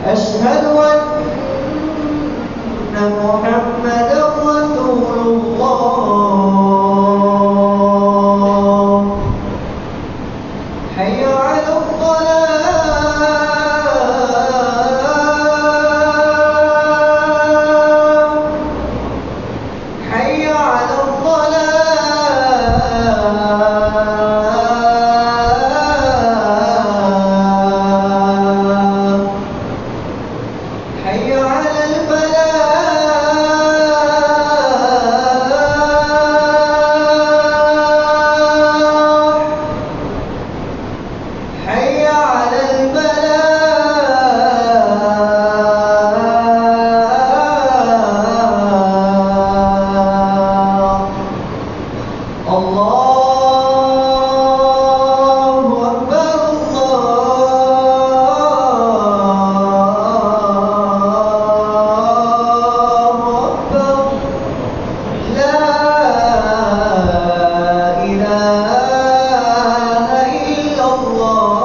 أشهد أن محمدا رسول الله حي على الصلاة حي على الصلاة حي على الفلاح حي على الفلاح. الله أكبر الله أكبر لا إله إلا الله.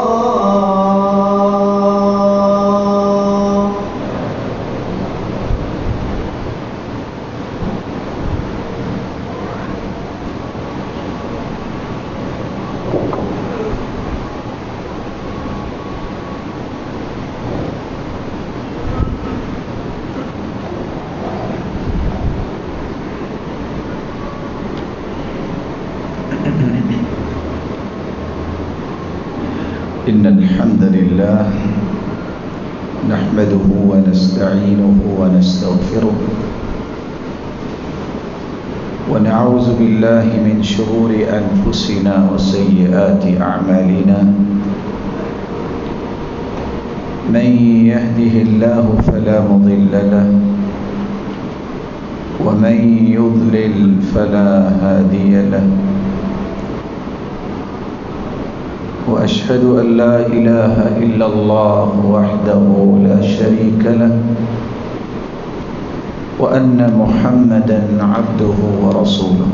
إن الحمد لله نحمده ونستعينه ونستغفره ونعوذ بالله من شرور أنفسنا وسيئات أعمالنا من يهده الله فلا مضل له ومن يضلل فلا هادي له وأشهد أن لا إله إلا الله وحده لا شريك له وأن محمدا عبده ورسوله.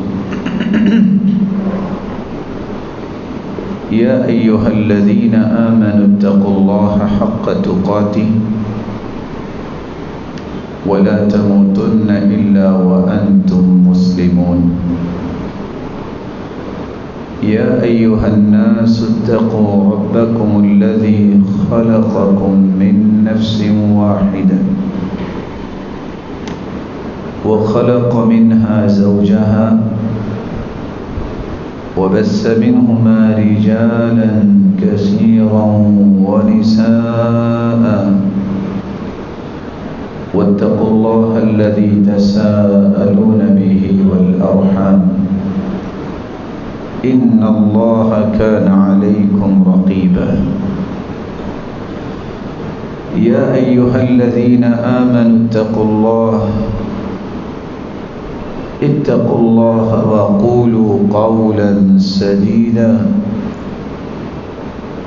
يا أيها الذين آمنوا اتقوا الله حق تقاته ولا تموتن إلا وأنتم مسلمون. يا أيها الناس اتقوا ربكم الذي خلقكم من نفس واحدة وخلق منها زوجها وبث منهما رجالا كثيرا ونساء واتقوا الله الذي تساءلون به والأرحام إن الله كان عليكم رقيبا. يا أيها الذين آمنوا اتقوا الله وقولوا قولا سديدا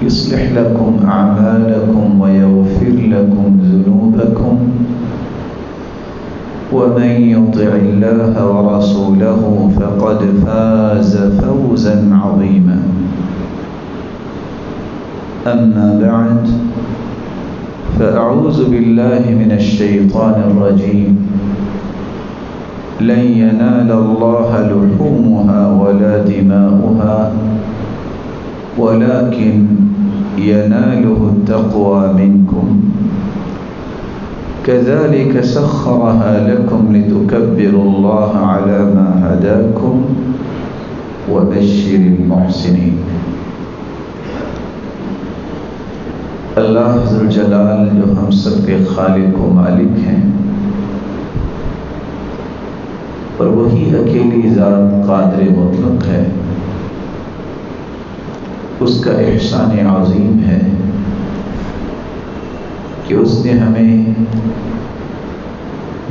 يصلح لكم أعمالكم ويغفر لكم ذنوبكم ومن يطع الله ورسوله فقد فاز فوزا عظيما. أما بعد فأعوذ بالله من الشيطان الرجيم. لن ينال الله لحومها ولا دماؤها ولكن يناله التقوى منكم كذلك سخرها لكم لتكبروا الله على ما هداكم وبشر المحسنين. اللہ ذوالجلال جو ہم سب کے خالق و مالک ہیں اور وہی اکیلی ذات قادر مطلق ہے، اس کا احسان عظیم ہے کہ اس نے ہمیں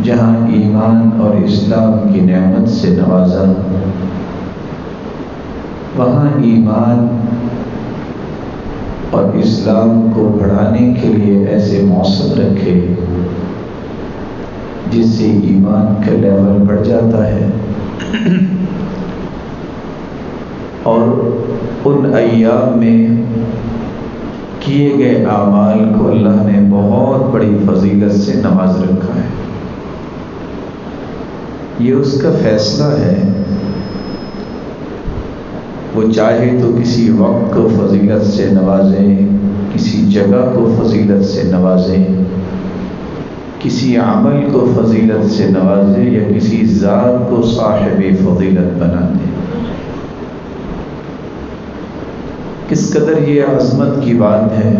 جہاں ایمان اور اسلام کی نعمت سے نوازا، وہاں ایمان اور اسلام کو بڑھانے کے لیے ایسے موسم رکھے جس سے ایمان کا لیول بڑھ جاتا ہے، اور ان ایام میں کیے گئے اعمال کو اللہ نے بہت بہت بڑی فضیلت سے نواز رکھا ہے۔ یہ اس کا فیصلہ ہے، وہ چاہے تو کسی وقت کو فضیلت سے نوازے، کسی جگہ کو فضیلت سے نوازے، کسی عمل کو فضیلت سے نوازے، یا کسی ذات کو صاحب فضیلت بنا دے۔ کس قدر یہ عظمت کی بات ہے۔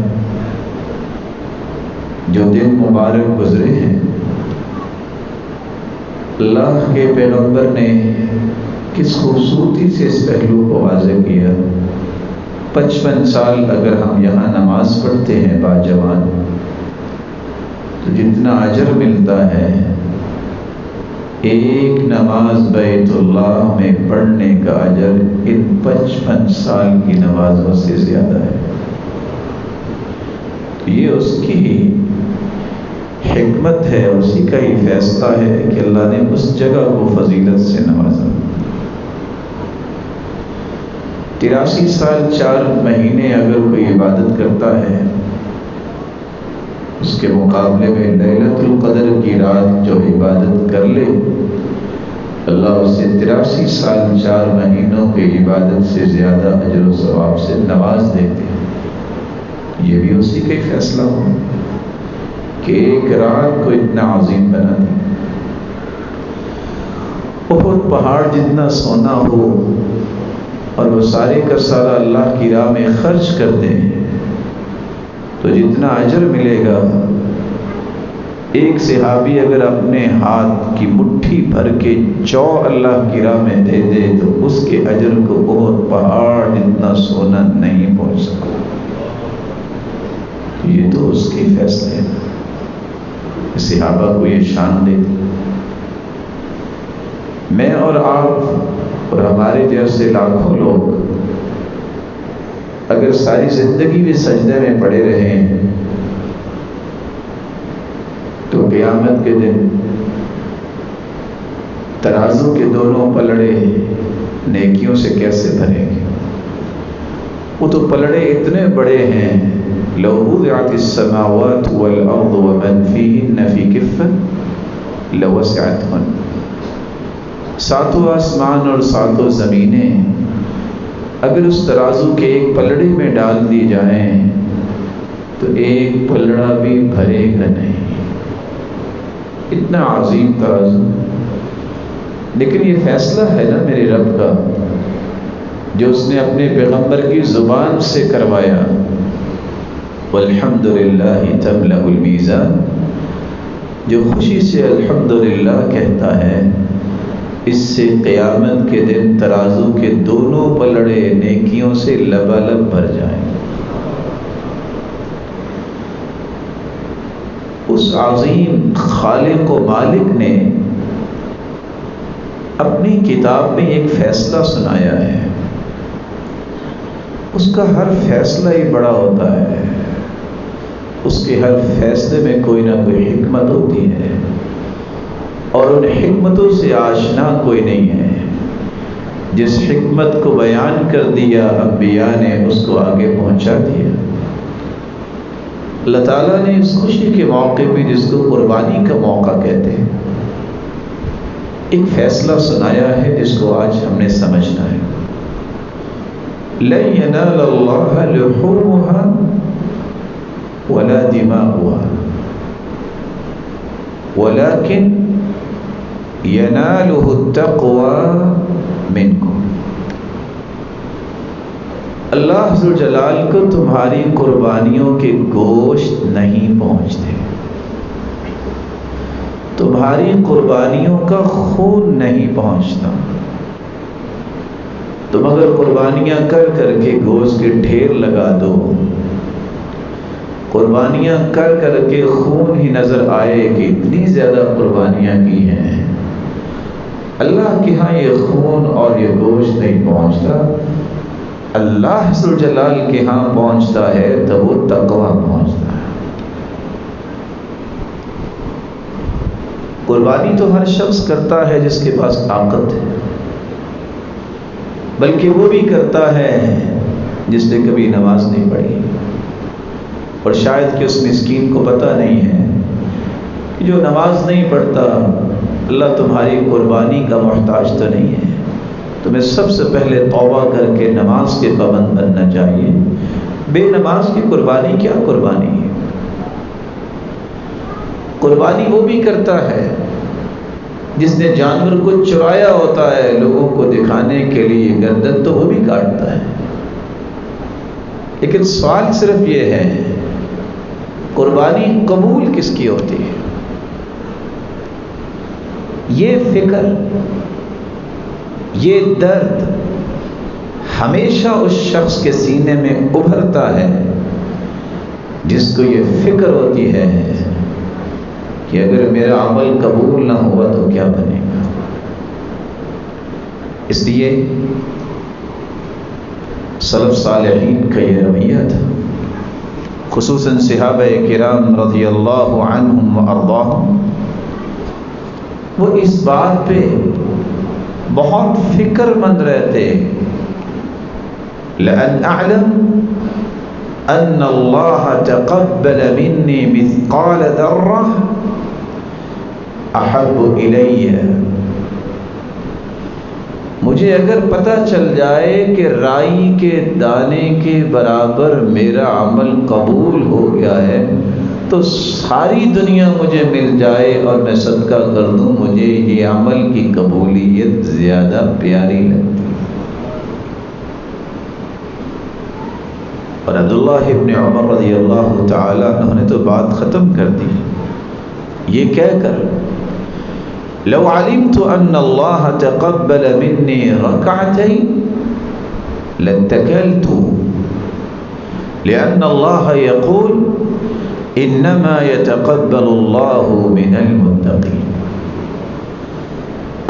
جو دن مبارک گزرے ہیں، اللہ کے پیغمبر نے کس خوبصورتی سے اس پہلو کو واضح کیا۔ 55 سال اگر ہم یہاں نماز پڑھتے ہیں باجوان، تو جتنا اجر ملتا ہے ایک نماز بیت اللہ میں پڑھنے کا اجر ان 55 سال کی نمازوں سے زیادہ ہے۔ یہ اس کی حکمت ہے، اسی کا ہی فیصلہ ہے کہ اللہ نے اس جگہ کو فضیلت سے نوازا۔ 83 سال 4 مہینے اگر کوئی عبادت کرتا ہے، اس کے مقابلے میں لیلۃ القدر کی رات جو عبادت کر لے، اللہ اسے 83 سال 4 مہینوں کی عبادت سے زیادہ اجر و ثواب سے نواز دیتے ہیں۔ یہ بھی اسی کا ہی فیصلہ ہو کہ ایک رات کو اتنا عظیم بنا دے۔ احد پہاڑ جتنا سونا ہو اور وہ سارے کا سارا اللہ کی راہ میں خرچ کر دیں تو جتنا اجر ملے گا، ایک صحابی اگر اپنے ہاتھ کی مٹھی بھر کے جو اللہ کی راہ میں دے دے تو اس کے اجر کو احد پہاڑ جتنا سونا نہیں پہنچ سکتا۔ یہ تو اس کے فیصلے ہیں، صحابہ کو یہ شان دے دی۔ میں اور آپ اور ہمارے جیسے لاکھوں لوگ اگر ساری زندگی بھی سجدے میں پڑے رہے تو قیامت کے دن ترازو کے دونوں پلڑے نیکیوں سے کیسے بھریں گے؟ وہ تو پلڑے اتنے بڑے ہیں، لو وضعت السماوات والارض ومن فیہن فی کفۃ لوسعتہن، ساتوں آسمان اور ساتوں زمینیں اگر اس ترازو کے ایک پلڑے میں ڈال دی جائیں تو ایک پلڑا بھی بھرے گا نہیں، اتنا عظیم ترازو۔ لیکن یہ فیصلہ ہے نا میرے رب کا، جو اس نے اپنے پیغمبر کی زبان سے کروایا، والحمدللہ تملأ المیزان، جو خوشی سے الحمدللہ کہتا ہے، اس سے قیامت کے دن ترازو کے دونوں پلڑے نیکیوں سے لبالب بھر جائیں۔ اس عظیم خالق و مالک نے اپنی کتاب میں ایک فیصلہ سنایا ہے، اس کا ہر فیصلہ ہی بڑا ہوتا ہے، اس کے ہر فیصلے میں کوئی نہ کوئی حکمت ہوتی ہے، اور ان حکمتوں سے آشنا کوئی نہیں ہے۔ جس حکمت کو بیان کر دیا انبیاء نے، اس کو آگے پہنچا دیا۔ اللہ تعالیٰ نے اس خوشی کے موقع پہ، جس کو قربانی کا موقع کہتے ہیں، ایک فیصلہ سنایا ہے جس کو آج ہم نے سمجھنا ہے۔ لَن يَنَالَ اللَّهَ لُحُومُهَا وَلَا دِمَاؤُهَا وَلَكِنْ يَنَالُهُ التَّقْوَى مِنْكُمْ۔ اللہ ذوالجلال کو تمہاری قربانیوں کے گوشت نہیں پہنچتے، تمہاری قربانیوں کا خون نہیں پہنچتا۔ تم اگر قربانیاں کر کر کے گوشت کے ڈھیر لگا دو، قربانیاں کر کر کے خون ہی نظر آئے کہ اتنی زیادہ قربانیاں کی ہیں، اللہ کے ہاں یہ خون اور یہ گوشت نہیں پہنچتا، اللہ ذوالجلال کے ہاں پہنچتا ہے تو وہ تقویٰ پہنچتا ہے۔ قربانی تو ہر شخص کرتا ہے جس کے پاس طاقت ہے، بلکہ وہ بھی کرتا ہے جس نے کبھی نماز نہیں پڑھی، اور شاید کہ اس مسکین کو پتہ نہیں ہے کہ جو نماز نہیں پڑھتا اللہ تمہاری قربانی کا محتاج تو نہیں ہے، تمہیں سب سے پہلے توبہ کر کے نماز کے پابند بننا چاہیے۔ بے نماز کی قربانی کیا قربانی ہے؟ قربانی وہ بھی کرتا ہے جس نے جانور کو چرایا ہوتا ہے لوگوں کو دکھانے کے لیے، گردن تو وہ بھی کاٹتا ہے، لیکن سوال صرف یہ ہے قربانی قبول کس کی ہوتی ہے؟ یہ فکر، یہ درد ہمیشہ اس شخص کے سینے میں ابھرتا ہے جس کو یہ فکر ہوتی ہے کہ اگر میرا عمل قبول نہ ہوا تو کیا بنے گا۔ اس لیے سلف صالحین کا یہ رویہ تھا، خصوصاً صحابہ کرام رضی اللہ عنہم وارضاہم، وہ اس بات پہ بہت فکر مند رہتے لأن أعلم أن الله تقبل مني مثقال ذرة أحب إلي، مجھے اگر پتہ چل جائے کہ رائی کے دانے کے برابر میرا عمل قبول ہو گیا ہے تو ساری دنیا مجھے مل جائے اور میں صدقہ کر دوں، مجھے یہ عمل کی قبولیت زیادہ پیاری لگتی۔ اور عبداللہ ابن عمر رضی اللہ تعالیٰ عنہ نے تو بات ختم کر دی یہ کہہ کر لو علمت ان اللہ تقبل منی رکعتین لاتکلت لأن اللہ یقول انما يتقبل اللہ من المتقین،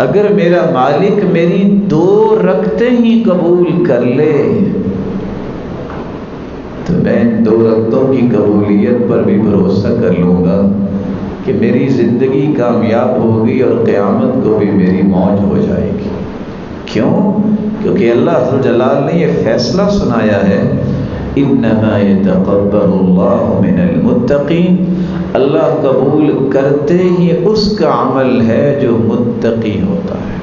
اگر میرا مالک میری 2 رکعتیں ہی قبول کر لے تو میں 2 رکعتوں کی قبولیت پر بھی بھروسہ کر لوں گا کہ میری زندگی کامیاب ہوگی اور قیامت کو بھی میری موج ہو جائے گی۔ کیوں؟ کیونکہ اللہ ذو جلال نے یہ فیصلہ سنایا ہے انما يتقبل اللہ من المتقین، اللہ قبول کرتے ہی اس کا عمل ہے جو متقی ہوتا ہے۔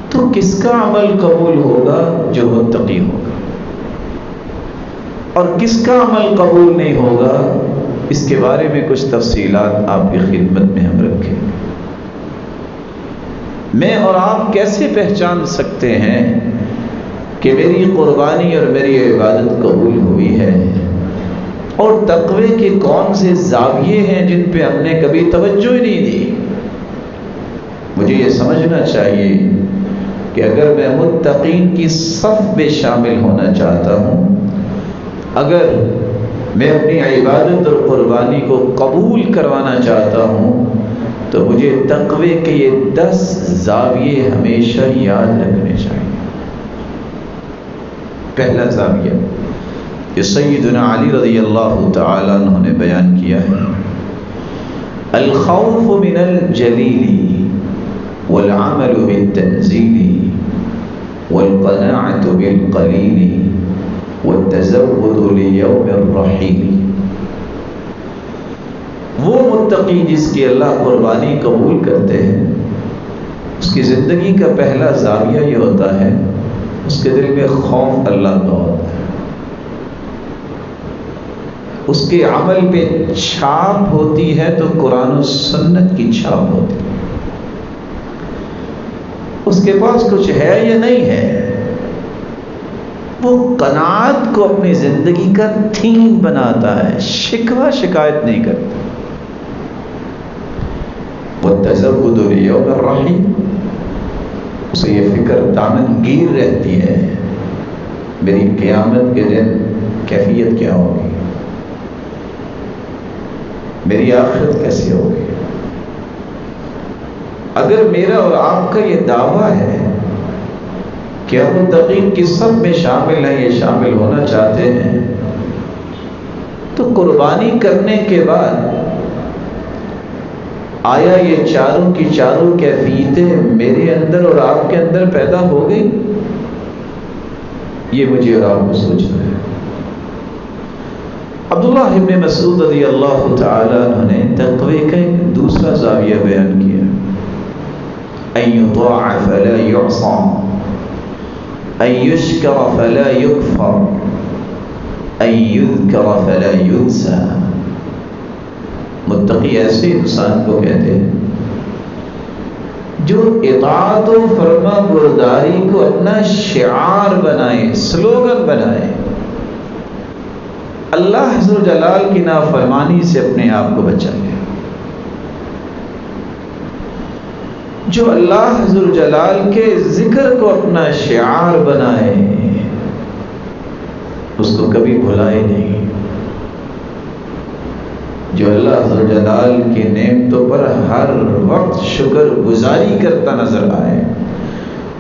تو کس کا عمل قبول ہوگا؟ جو متقی ہوگا۔ اور کس کا عمل قبول نہیں ہوگا اس کے بارے میں کچھ تفصیلات آپ کی خدمت میں ہم رکھیں۔ میں اور آپ کیسے پہچان سکتے ہیں کہ میری قربانی اور میری عبادت قبول ہوئی ہے؟ اور تقوی کے کون سے زاویے ہیں جن پہ ہم نے کبھی توجہ ہی نہیں دی؟ مجھے یہ سمجھنا چاہیے کہ اگر میں متقین کی صف میں شامل ہونا چاہتا ہوں، اگر میں اپنی عبادت اور قربانی کو قبول کروانا چاہتا ہوں تو مجھے تقوی کے یہ 10 زاویے ہمیشہ یاد رکھنے چاہیے۔ پہلا زاویہ یہ سیدنا علی رضی اللہ تعالیٰ عنہ نے بیان کیا ہے، الخوف من الجلیل والعمل بالتنزیل والقناعة بالقلیل والتزود لیوم الرحیل۔ وہ متقی جس کی اللہ قربانی قبول کرتے ہیں، اس کی زندگی کا پہلا زاویہ یہ ہوتا ہے اس کے دل میں خوف اللہ کا ہوتا ہے، اس کے عمل پہ چھاپ ہوتی ہے تو قرآن و سنت کی چھاپ ہوتی ہے، اس کے پاس کچھ ہے یا نہیں ہے، وہ قناعت کو اپنی زندگی کا تھیم بناتا ہے، شکوہ شکایت نہیں کرتا۔ والتزود لیوم الرحیل، اسے یہ فکر دامن گیر رہتی ہے میری قیامت کے دن کیفیت کیا ہوگی، میری آخرت کیسی ہوگی۔ اگر میرا اور آپ کا یہ دعویٰ ہے کہ ہم متقین کی صف میں شامل ہیں، یہ شامل ہونا چاہتے ہیں، تو قربانی کرنے کے بعد آیا یہ چاروں کی چاروں کیفیتیں میرے اندر اور آپ کے اندر پیدا ہو گئی؟ یہ مجھے اور آپ کو سوچنا ہے۔ عبداللہ ابن مسعود رضی اللہ تعالیٰ عنہ نے تقوی کا ایک دوسرا زاویہ بیان کیا، ان یطاع فلا یعصى، ان یشکر فلا یکفر، ان یذکر فلا ینسى۔ متقی ایسے انسان کو کہتے ہیں جو اطاعت و فرما برداری کو اپنا شعار بنائے، سلوگن بنائے، اللہ حضر جلال کی نافرمانی سے اپنے آپ کو بچائے، جو اللہ حضر جلال کے ذکر کو اپنا شعار بنائے، اس کو کبھی بھلائے نہیں، جو اللہ حضر جلال کی نعمتوں پر ہر وقت شکر گزاری کرتا نظر آئے،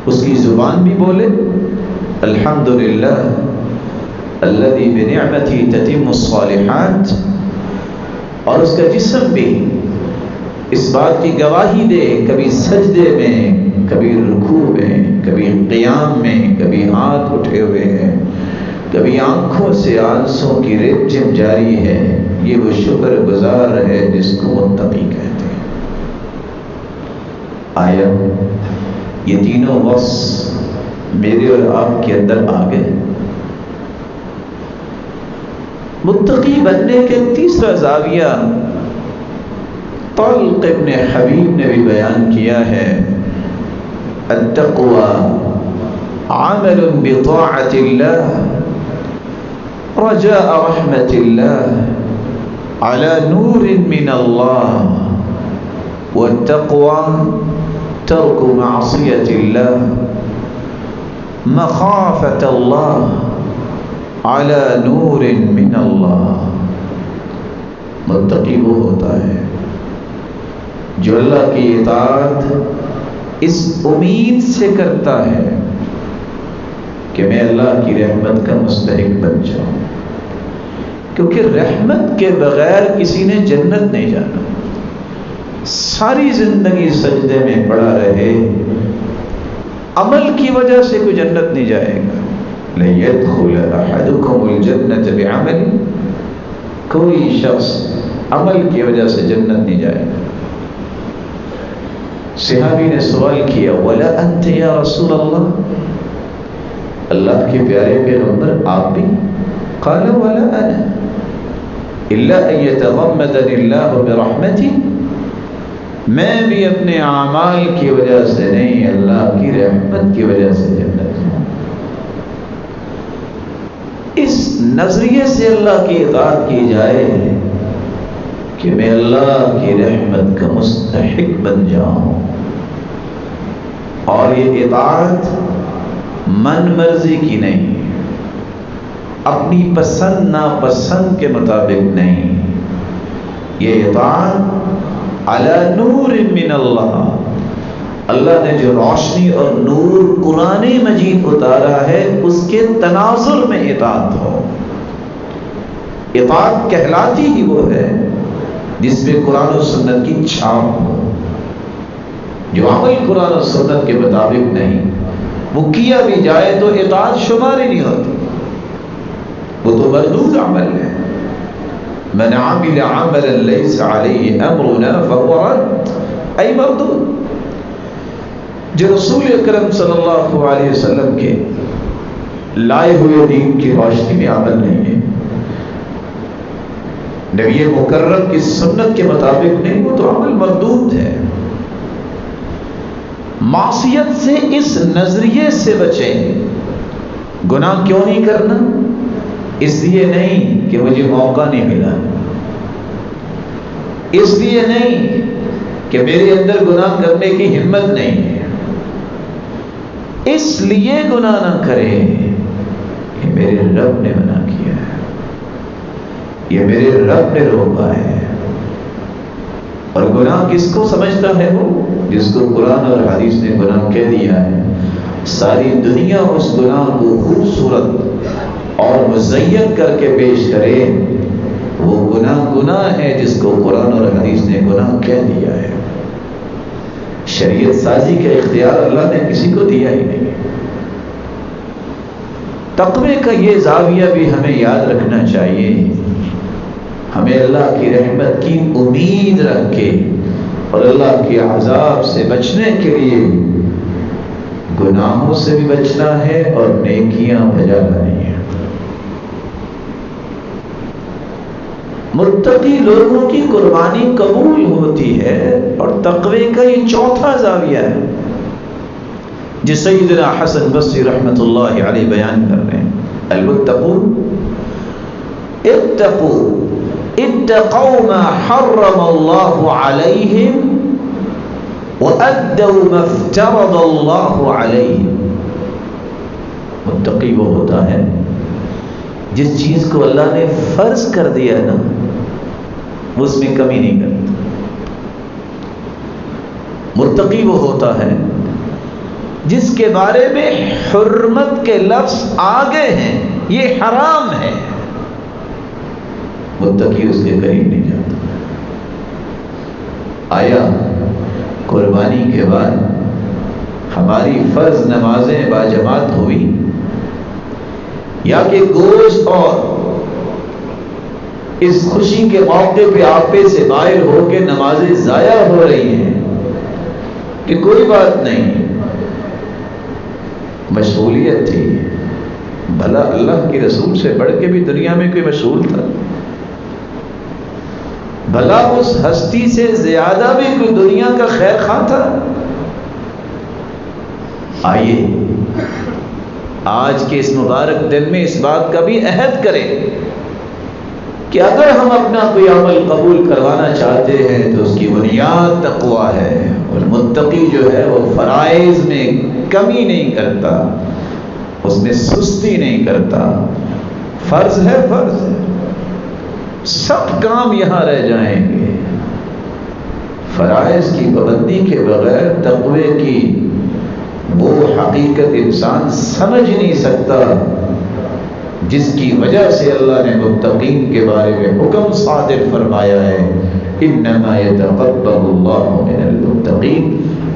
اس کی زبان بھی بولے الحمدللہ الذی بنعمتہ تتم الصالحات، اور اس کا جسم بھی اس بات کی گواہی دے، کبھی سجدے میں، کبھی رکوع میں، کبھی قیام میں، کبھی ہاتھ اٹھے ہوئے ہیں، کبھی آنکھوں سے آنسوں کی رچم جاری ہے، یہ وہ شکر گزار ہے جس کو متقی کہتے ہیں۔ آیا یہ تینوں وصف میرے اور آپ کے اندر آ گئے؟ متقی بننے کے تیسرا زاویہ طلق ابن حبیب نے بھی بیان کیا ہے، التقوى عمل بطاعة الله رجاء رحمة الله على نور من الله، والتقوى ترك معصية الله مخافة الله على نور من اللہ۔ متقی وہ ہوتا ہے جو اللہ کی اطاعت اس امید سے کرتا ہے کہ میں اللہ کی رحمت کا مستحق بن جاؤں، کیونکہ رحمت کے بغیر کسی نے جنت نہیں جانا۔ ساری زندگی سجدے میں پڑا رہے، عمل کی وجہ سے کوئی جنت نہیں جائے گا۔ لَن يَدْخُلَ أَحَدُكُمُ الْجَنَّةَ بِعَمَلٍ، کوئی شخص عمل کی وجہ سے جنت نہیں جائے گا۔ صحابی نے سوال کیا وَلَا أَنْتَ يَا رَسُولَ اللَّهِ، اللہ کے پیارے پیغمبر آپ بھی؟ قال وَلَا أَنَا إِلَّا أَن يَتَغَمَّدَنِ اللَّهُ بِرَحْمَتِهِ، میں بھی اپنے اعمال کی وجہ سے نہیں، اللہ کی رحمت کی وجہ سے جنت جاؤں۔ اس نظریے سے اللہ کی اطاعت کی جائے کہ میں اللہ کی رحمت کا مستحق بن جاؤں، اور یہ اطاعت من مرضی کی نہیں، اپنی پسند ناپسند کے مطابق نہیں، یہ اطاعت علی نور من اللہ، اللہ نے جو روشنی اور نور قرآن مجید اتارا ہے اس کے تناظر میں اطاعت ہو۔ اطاعت کہلاتی ہی وہ ہے جس میں قرآن و سنت کی چھاپ ہو۔ جو عمل قرآن و سنت کے مطابق نہیں، وہ کیا بھی جائے تو اطاعت شمار ہی نہیں ہوتی، وہ تو مردود عمل ہے۔ من عمل عملا لیس علیہ امرنا فهو رد، ای مردود۔ جو رسول اکرم صلی اللہ علیہ وسلم کے لائے ہوئے دین کی روشنی میں عمل نہیں ہے، نبی مکرم کی سنت کے مطابق نہیں، وہ تو عمل مردود ہے۔ معصیت سے اس نظریے سے بچیں۔ گناہ کیوں نہیں کرنا؟ اس لیے نہیں کہ مجھے موقع نہیں ملا، اس لیے نہیں کہ میرے اندر گناہ کرنے کی ہمت نہیں ہے، اس لیے گناہ نہ کرے کہ میرے رب نے منع کیا ہے، یہ میرے رب نے روکا ہے۔ اور گناہ کس کو سمجھتا ہے؟ وہ جس کو قرآن اور حدیث نے گناہ کہہ دیا ہے، ساری دنیا اس گناہ کو خوبصورت اور مزین کر کے پیش کرے، وہ گناہ ہے جس کو قرآن اور حدیث نے گناہ کہہ دیا ہے۔ شریعت سازی کا اختیار اللہ نے کسی کو دیا ہی نہیں۔ تقوی کا یہ زاویہ بھی ہمیں یاد رکھنا چاہیے ہمیں اللہ کی رحمت کی امید رکھ کے اور اللہ کے عذاب سے بچنے کے لیے گناہوں سے بھی بچنا ہے اور نیکیاں بجا لانی ہے۔ متقی لوگوں کی قربانی قبول ہوتی ہے، اور تقوی کا یہ چوتھا زاویہ ہے جس سیدنا حسن بصری رحمۃ اللہ علیہ بیان کر رہے ہیں۔ المتقون اتقوا ما حرم اللہ علیہم وَأَدَّوْا مَا افْتَرَضَ اللَّهُ عَلَيْهِمْ۔ متقی وہ ہوتا ہے جس چیز کو اللہ نے فرض کر دیا نا اس میں کمی نہیں کرتا۔ متقی وہ ہوتا ہے جس کے بارے میں حرمت کے لفظ آگے ہیں، یہ حرام ہے، متقی اس کے قریب نہیں جاتا۔ آیا قربانی کے بعد ہماری فرض نمازیں باجماعت ہوئی، یا کہ گوشت اور اس خوشی کے موقع پہ آپے سے مائل ہو کے نمازیں ضائع ہو رہی ہیں کہ کوئی بات نہیں، مشغولیت تھی، بھلا اللہ کے رسول سے بڑھ کے بھی دنیا میں کوئی مشغول تھا؟ بھلا اس ہستی سے زیادہ بھی کوئی دنیا کا خیر خواہ تھا؟ آئیے آج کے اس مبارک دن میں اس بات کا بھی عہد کریں کہ اگر ہم اپنا کوئی عمل قبول کروانا چاہتے ہیں تو اس کی بنیاد تقویٰ ہے، اور متقی جو ہے وہ فرائض میں کمی نہیں کرتا، اس میں سستی نہیں کرتا۔ فرض ہے، فرض ہے، سب کام یہاں رہ جائیں گے، فرائض کی پابندی کے بغیر تقوی کی وہ حقیقت انسان سمجھ نہیں سکتا جس کی وجہ سے اللہ نے متقین کے بارے میں حکم صادر فرمایا ہے، انما یتقبل اللہ من المتقین،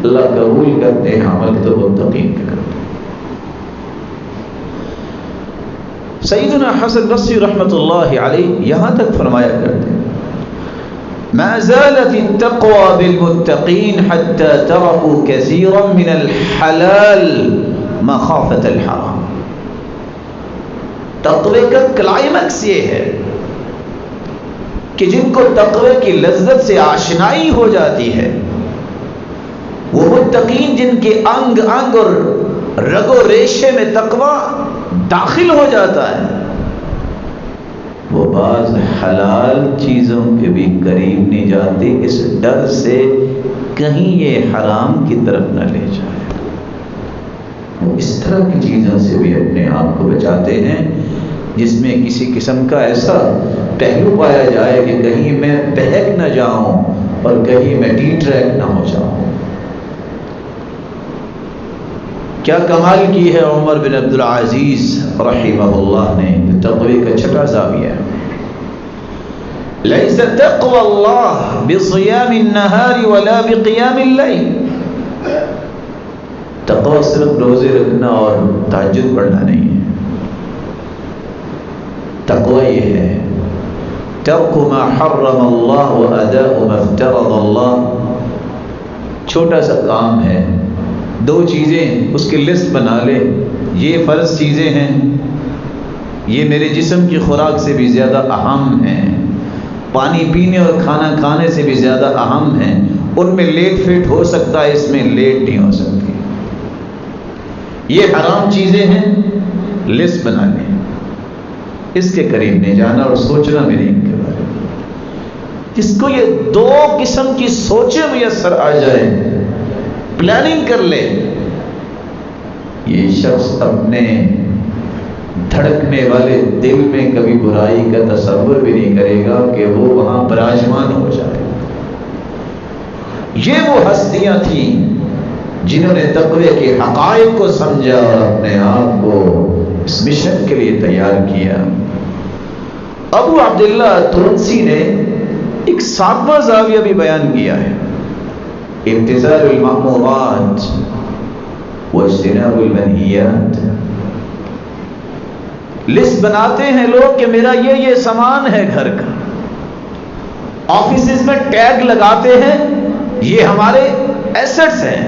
اللہ قبول کرتے ہیں عمل تو متقین کا کرتے ہیں۔ سیدنا حسن بصری رحمۃ اللہ علیہ یہاں تک فرمایا کرتے ہیں، ما زالت التقوى بالمتقین حتى تركوا كثيرا من الحلال مخافة الحرام۔ تقوی کا کلائمیکس یہ ہے کہ جن کو تقوی کی لذت سے آشنائی ہو جاتی ہے، وہ متقین جن کے انگ انگ اور رگ و ریشے میں تقوی داخل ہو جاتا ہے، وہ بعض حلال چیزوں کے بھی قریب نہیں جاتے، اس ڈر سے کہیں یہ حرام کی طرف نہ لے جائے۔ وہ اس طرح کی چیزوں سے بھی اپنے آپ کو بچاتے ہیں جس میں کسی قسم کا ایسا پہلو پایا جائے کہ کہیں میں بہک نہ جاؤں اور کہیں میں ڈی ٹریک نہ ہو جاؤں۔ کیا کمال کی ہے عمر بن عبد العزیز رحمہ اللہ نے، تقوی کا چھٹا زاویہ، لیس تقوی اللہ بصیام النہار ولا بقیام اللیل۔ تقوی صرف روزے رکھنا اور تہجد پڑھنا نہیں ہے، تقوی یہ ہے ترک ما حرم اللہ واداء ما افترض اللہ۔ چھوٹا سا کام ہے، دو چیزیں اس کی لسٹ بنا لے، یہ فرض چیزیں ہیں، یہ میرے جسم کی خوراک سے بھی زیادہ اہم ہیں، پانی پینے اور کھانا کھانے سے بھی زیادہ اہم ہیں، ان میں لیٹ فیٹ ہو سکتا ہے، اس میں لیٹ نہیں ہو سکتی۔ یہ حرام چیزیں ہیں، لسٹ بنا لیں، اس کے قریب نہیں جانا اور سوچنا بھی نہیں ان کے بارے میں۔ جس کو یہ دو قسم کی سوچیں میسر آ جائیں، پلاننگ کر لے، یہ شخص اپنے دھڑکنے والے دل میں کبھی برائی کا تصور بھی نہیں کرے گا کہ وہ وہاں براجمان ہو جائے۔ یہ وہ ہستیاں تھیں جنہوں نے تقوی کے حقائق کو سمجھا اور اپنے آپ کو اس مشن کے لیے تیار کیا۔ ابو عبداللہ تونسی نے ایک ساتواں زاویہ بھی بیان کیا ہے، امتثال المأمورات واجتناب المنہیات۔ لسٹ بناتے ہیں لوگ کہ میرا یہ سامان ہے گھر کا، آفیسز میں ٹیگ لگاتے ہیں، یہ ہمارے ایسٹس ہیں۔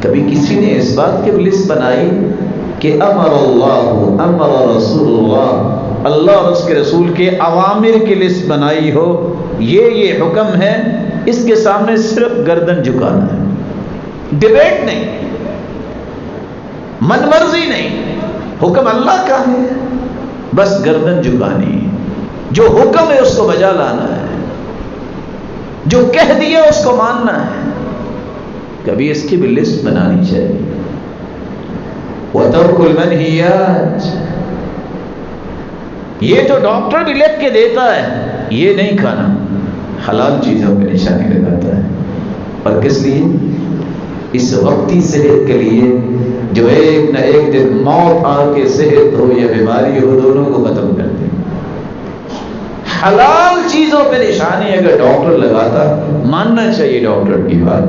کبھی کسی نے اس بات کی لسٹ بنائی کہ امر اللہ امر رسول اللہ، اللہ اور اس کے رسول کے اوامر کی لسٹ بنائی ہو، یہ حکم ہے، اس کے سامنے صرف گردن جھکانا ہے، ڈیبیٹ نہیں، من مرضی نہیں، حکم اللہ کا ہے، بس گردن جھکانی ہے، جو حکم ہے اس کو بجا لانا ہے، جو کہہ دیا اس کو ماننا ہے۔ کبھی اس کی بھی لسٹ بنانی چاہیے۔ وَتَرْكُ الْمَنْهِيَاتِ، یہ تو ڈاکٹر بھی لکھ کے دیتا ہے، یہ نہیں کھانا، حلال چیزوں پہ نشانی لگاتا ہے، اور کس لیے؟ اس وقتی صحت کے لیے جو ایک نہ ایک دن موت آ کے صحت ہو یا بیماری ہو، دونوں کو ختم کر دے۔ حلال چیزوں پہ نشانی اگر ڈاکٹر لگاتا، ماننا چاہیے ڈاکٹر کی بات۔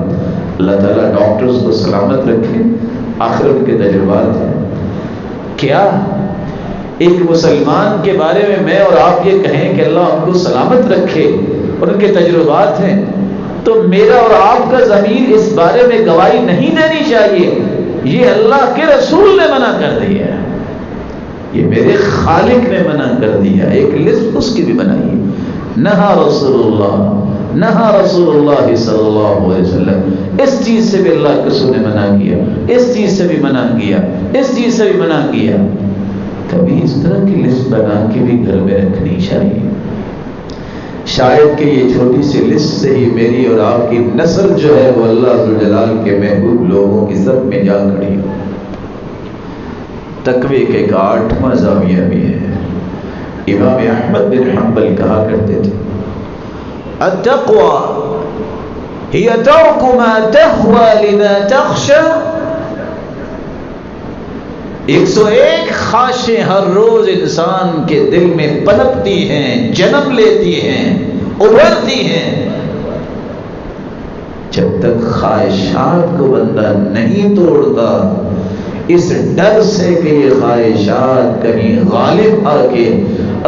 اللہ تعالیٰ ڈاکٹرز کو سلامت رکھے، آخرت کے تجربات ہیں۔ کیا ایک مسلمان کے بارے میں اور آپ یہ کہیں کہ اللہ ان کو سلامت رکھے اور ان کے تجربات ہیں، تو میرا اور آپ کا ضمیر اس بارے میں گواہی نہیں دینی چاہیے۔ یہ اللہ کے رسول نے منع کر دیا ہے، یہ میرے خالق نے منع کر دیا۔ ایک لسٹ اس کی بھی بنائی، نہا رسول اللہ صلی اللہ علیہ وسلم، اس چیز سے بھی اللہ کے رسول نے منع کیا، اس چیز سے بھی منع کیا، اس چیز سے بھی منع کیا۔ کبھی اس طرح کی لسٹ بنا کے بھی گھر میں رکھنی چاہیے۔ شاید کہ یہ چھوٹی سی لسٹ سے ہی میری اور آپ کی نسل جو ہے وہ اللہ ذوالجلال کے محبوب لوگوں کی سب میں جا کھڑی ہو۔ تقوی کے ایک 8واں زاویہ بھی ہے۔ امام احمد بن حنبل کہا کرتے تھے، التقوى هي ترك ما تهوى لما تخشى۔ 101 خواہشیں ہر روز انسان کے دل میں پنپتی ہیں، جنم لیتی ہیں، ابھرتی ہیں۔ جب تک خواہشات کو بندہ نہیں توڑتا، اس ڈر سے کہ یہ خواہشات کہیں غالب آ کے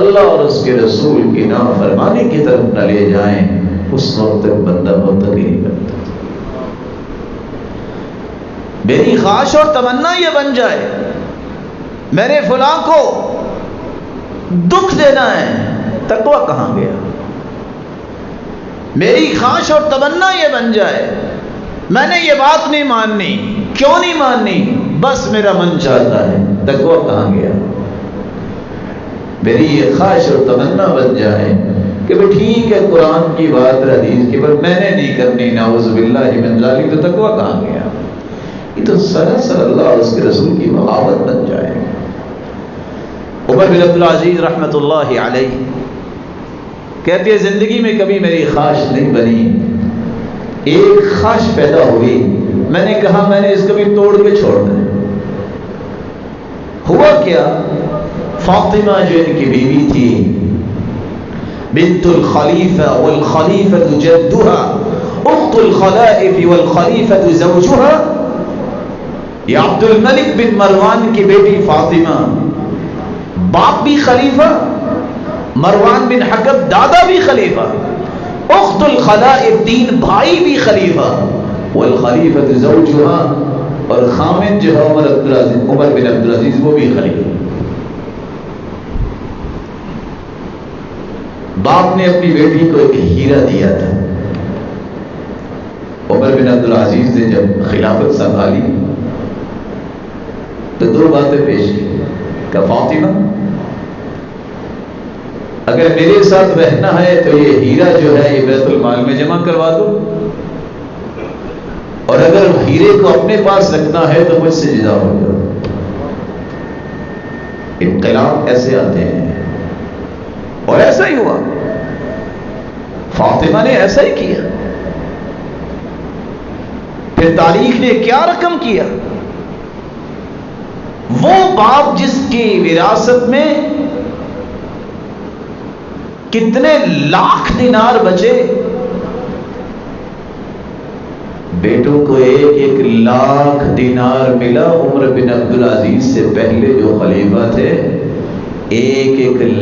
اللہ اور اس کے رسول کی نافرمانی کی طرف نہ لے جائیں، اس وقت تک بندہ منتقل نہیں کرتا۔ میری خواہش اور تمنا یہ بن جائے میں نے فلاں کو دکھ دینا ہے، تقویٰ کہاں گیا؟ میری خواہش اور تمنا یہ بن جائے میں نے یہ بات نہیں ماننی، کیوں نہیں ماننی؟ بس میرا من چاہتا ہے، تقویٰ کہاں گیا؟ میری یہ خواہش اور تمنا بن جائے کہ بھئی ٹھیک ہے قرآن کی بات حدیث کی، پر میں نے نہیں کرنی، نعوذ باللہ من ذالک، تو تقویٰ کہاں گیا؟ یہ تو سراسر اللہ اور اس کے رسول کی محبت بن جائے۔ عمر بن عبدالعزیز رحمۃ اللہ علیہ کہتے ہیں زندگی میں کبھی میری خواہش نہیں بنی، ایک خواہش پیدا ہوئی، میں نے کہا میں نے اس کو بھی توڑ کے چھوڑ دیں۔ ہوا کیا؟ فاطمہ جو ان کی بیوی تھی، بنت الخلیفہ والخلیفہ جدها، اخت الخلائف والخلیفہ زوجها، یہ عبد الملک بن مروان کی بیٹی فاطمہ، باپ بھی خلیفہ، مروان بن حکم دادا بھی خلیفہ، اخت الخلائف تین بھائی بھی خلیفہ، والخلیفہ زوجها، اور خامد جو ہے عمر بن عبدالعزیز وہ بھی خلیفہ۔ باپ نے اپنی بیٹی کو ایک ہیرا دیا تھا۔ عمر بن عبدالعزیز نے جب خلافت سنبھالی تو دو باتیں پیش کی کہ فاطمہ اگر میرے ساتھ رہنا ہے تو یہ ہیرا جو ہے یہ بیت المال میں جمع کروا دو، اور اگر ہیرے کو اپنے پاس رکھنا ہے تو مجھ سے جدا ہو جاؤ۔ انقلاب ایسے آتے ہیں، اور ایسا ہی ہوا، فاطمہ نے ایسا ہی کیا۔ پھر تاریخ نے کیا رقم کیا؟ وہ باپ جس کی وراثت میں کتنے لاکھ دینار بچے، بیٹوں کو 1,00,000 دینار ملا۔ عمر بن عبدالعزیز سے پہلے جو خلیفہ تھے 1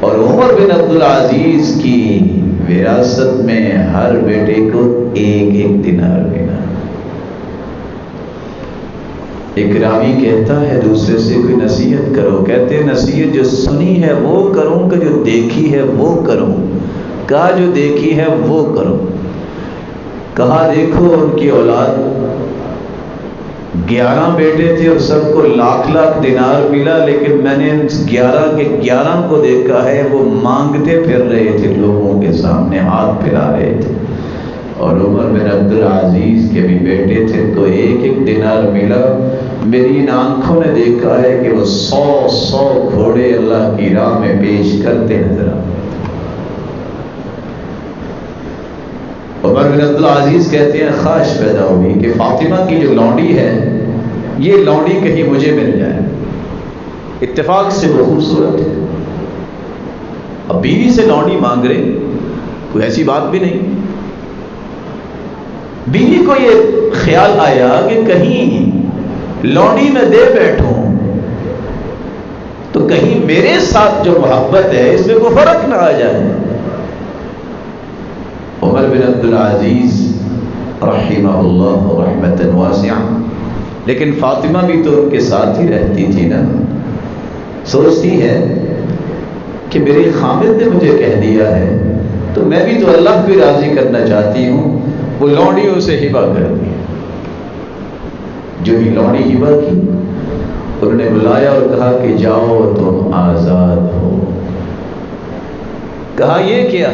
اور عمر بن عبدالعزیز کی وراثت میں ہر بیٹے کو 1 دینار ملا۔ ایک راوی کہتا ہے دوسرے سے کوئی نصیحت کرو، کہتے ہیں نصیحت جو سنی ہے وہ کروں کہ جو دیکھی ہے وہ کروں؟ کہا جو دیکھی ہے وہ کرو۔ کہا دیکھو ان کی اولاد 11 بیٹے تھے اور سب کو لاکھ دینار ملا، لیکن میں نے 11 کے 11 کو دیکھا ہے وہ مانگتے پھر رہے تھے، لوگوں کے سامنے ہاتھ پھیلا رہے تھے۔ اور عمر بن عبدالعزیز کے بھی بیٹے تھے تو 1 دینار ملا۔ میری ان آنکھوں نے دیکھا ہے کہ وہ 100 گھوڑے اللہ کی راہ میں پیش کرتے نظر آتے۔ عمر بن عبدالعزیز کہتے ہیں خواہش پیدا ہوئی کہ فاطمہ کی جو لونڈی ہے یہ لونڈی کہیں مجھے مل جائے۔ اتفاق سے وہ خوبصورت ہے، اب بیوی سے لونڈی مانگ رہے، کوئی ایسی بات بھی نہیں۔ بیوی کو یہ خیال آیا کہ کہیں لونڈی میں دے بیٹھوں تو کہیں میرے ساتھ جو محبت ہے اس میں کوئی فرق نہ آ جائے۔ عمر بن عبدالعزیز رحمہ اللہ رحمۃ واسعہ، لیکن فاطمہ بھی تو ان کے ساتھ ہی رہتی تھی نا، سوچتی ہے کہ میرے خامد نے مجھے کہہ دیا ہے تو میں بھی تو اللہ کو راضی کرنا چاہتی ہوں۔ وہ لونڈی اسے ہبہ کر دی۔ جو ہی لونڈی ہبہ کی انہوں نے بلایا اور کہا کہ جاؤ تم آزاد ہو۔ کہا یہ کیا؟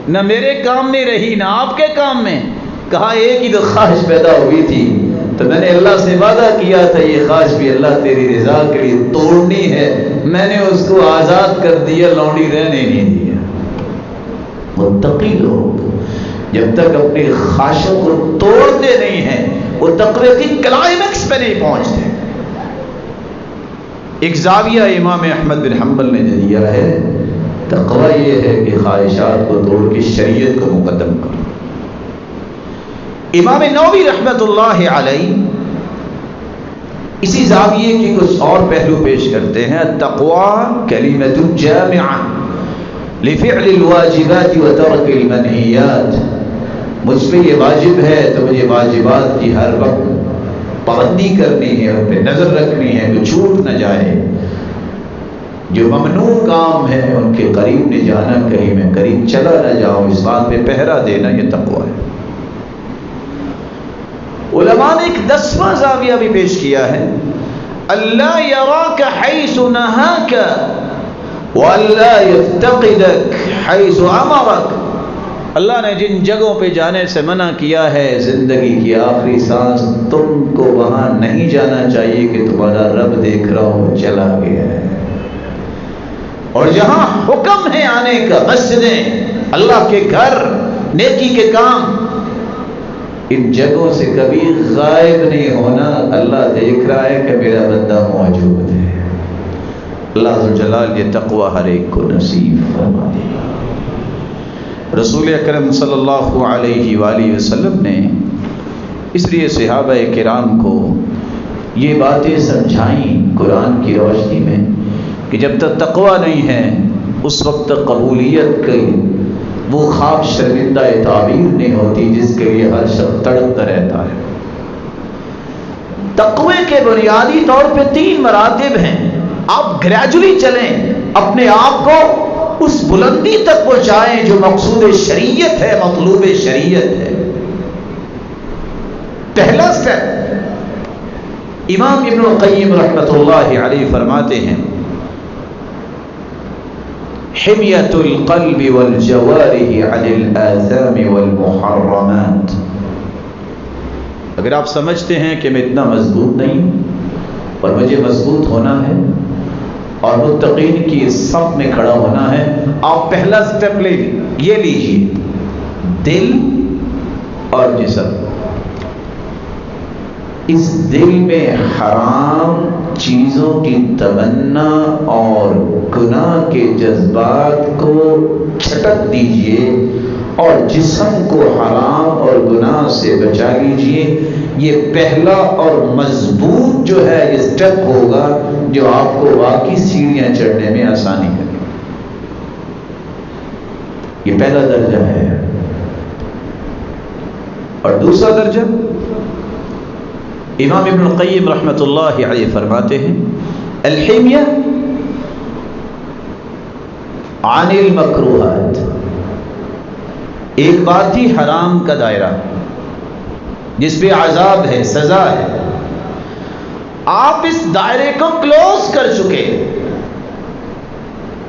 نہ میرے کام میں رہی نہ آپ کے کام میں۔ کہا ایک ہی تو خواہش پیدا ہوئی تھی تو میں نے اللہ سے وعدہ کیا تھا یہ خواہش بھی اللہ تیری رضا کے لیے توڑنی ہے، میں نے اس کو آزاد کر دیا، لونڈی رہنے نہیں دیا۔ متقی لوگ جب تک اپنی خواہشوں کو توڑتے نہیں ہیں وہ تقوی کی کلائمیکس پہ نہیں پہنچتے۔ ایک زاویہ امام احمد بن حنبل نے دیا ہے، تقوی یہ ہے کہ خواہشات کو توڑ کے شریعت کو مقدم کرو۔ امام نووی رحمت اللہ علیہ اسی زاویے کی کچھ اور پہلو پیش کرتے ہیں۔ التقوی کلمۃ جامعہ لفعل الواجبات وترک المنہیات۔ مجھ پہ یہ واجب ہے تو مجھے واجبات کی ہر وقت پابندی کرنی ہے، ان پہ نظر رکھنی ہے کہ چھوٹ نہ جائے۔ جو ممنوع کام ہے ان کے قریب نہیں جانا، کہیں میں قریب چلا نہ جاؤں، اس بات پہ پہرا دینا، یہ تقوی ہے۔ علماء نے ایک 10واں زاویہ بھی پیش کیا ہے، اللہ یراک حیث نہاک وَأَلَّا يَفْتَقِدَكَ حَيْثُ أَمَرَكَ۔ اللہ نے جن جگہوں پہ جانے سے منع کیا ہے زندگی کی آخری سانس تم کو وہاں نہیں جانا چاہیے کہ تمہارا رب دیکھ رہا ہو، چلا گیا ہے۔ اور جہاں حکم ہے آنے کا، مسجدیں، اللہ کے گھر، نیکی کے کام، ان جگہوں سے کبھی غائب نہیں ہونا۔ اللہ دیکھ رہا ہے کہ میرا بندہ موجود ہے۔ اللہ عز و جلال یہ تقوی ہر ایک کو نصیب فرما دے۔ رسول اکرم صلی اللہ علیہ وآلہ وسلم نے اس لیے صحابہ کرام کو یہ باتیں سمجھائیں قرآن کی روشنی میں کہ جب تک تقوی نہیں ہے اس وقت تک قبولیت کی وہ خواب شرمندہ تعبیر نہیں ہوتی جس کے لیے ہر شخص تڑپتا رہتا ہے۔ تقوی کے بنیادی طور پہ 3 مراتب ہیں۔ آپ گریجولی چلیں، اپنے آپ کو اس بلندی تک پہنچائیں جو مقصود شریعت ہے، مطلوب شریعت ہے۔ پہلا سٹیپ امام ابن القیم رحمۃ اللہ علیہ فرماتے ہیں، حمیۃ القلب والجوارح عن الآثام والمحرمات۔ اگر آپ سمجھتے ہیں کہ میں اتنا مضبوط نہیں اور مجھے مضبوط ہونا ہے اور متقین کی صف میں کھڑا ہونا ہے، آپ پہلا سٹیپ یہ لیجیے، دل اور جسم۔ اس دل میں حرام چیزوں کی تمنا اور گناہ کے جذبات کو چھٹک دیجیے اور جسم کو حرام اور گناہ سے بچا لیجیے۔ یہ پہلا اور مضبوط جو ہے یہ سٹیپ ہوگا جو آپ کو واقعی سیڑھیاں چڑھنے میں آسانی کرے. یہ پہلا درجہ ہے. اور دوسرا درجہ امام ابن القیم رحمۃ اللہ علیہ فرماتے ہیں الحمیہ عن المکروہات. ایک بات تھی حرام کا دائرہ جس پہ عذاب ہے، سزا ہے، آپ اس دائرے کو کلوز کر چکے.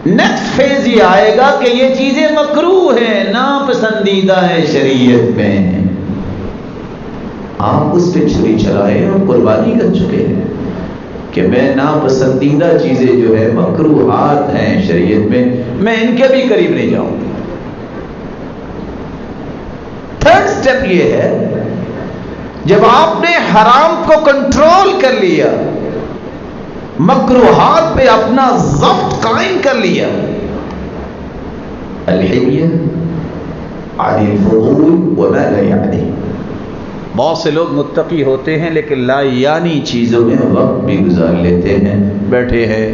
نیکسٹ فیز یہ آئے گا کہ یہ چیزیں مکروہ ہیں، ناپسندیدہ ہیں شریعت میں. آپ اس پہ چھری چلائے اور قربانی کر چکے ہیں کہ میں ناپسندیدہ چیزیں جو ہے مکروہات ہیں شریعت میں ان کے بھی قریب نہیں جاؤں. تھرڈ سٹیپ یہ ہے جب آپ نے حرام کو کنٹرول کر لیا، مکروہات پہ اپنا ضبط قائم کر لیا، الحمیہ عن الفضول وما لا یعنی. بہت سے لوگ متقی ہوتے ہیں لیکن لا یعنی چیزوں میں وقت بھی گزار لیتے ہیں، بیٹھے ہیں،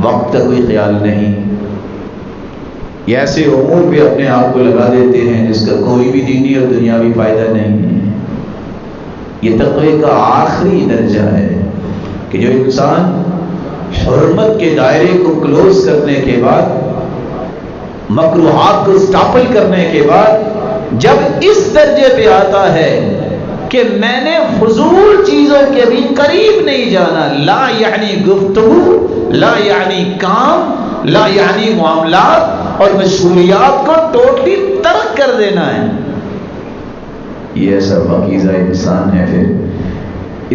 وقت کا کوئی خیال نہیں. یہ ایسے امور پہ اپنے آپ کو لگا دیتے ہیں جس کا کوئی بھی دینی اور دنیاوی فائدہ نہیں ہے. یہ تقوی کا آخری درجہ ہے کہ جو انسان حرمت کے دائرے کو کلوز کرنے کے بعد، مکروہات کو سٹاپل کرنے کے بعد جب اس درجے پہ آتا ہے کہ میں نے فضول چیزوں کے بھی قریب نہیں جانا، لا یعنی گفتگو، لا یعنی کام، لا یعنی معاملات اور مشغولیات کو ٹوٹلی ترک کر دینا ہے، یہ ایسا پاکیزہ انسان ہے. پھر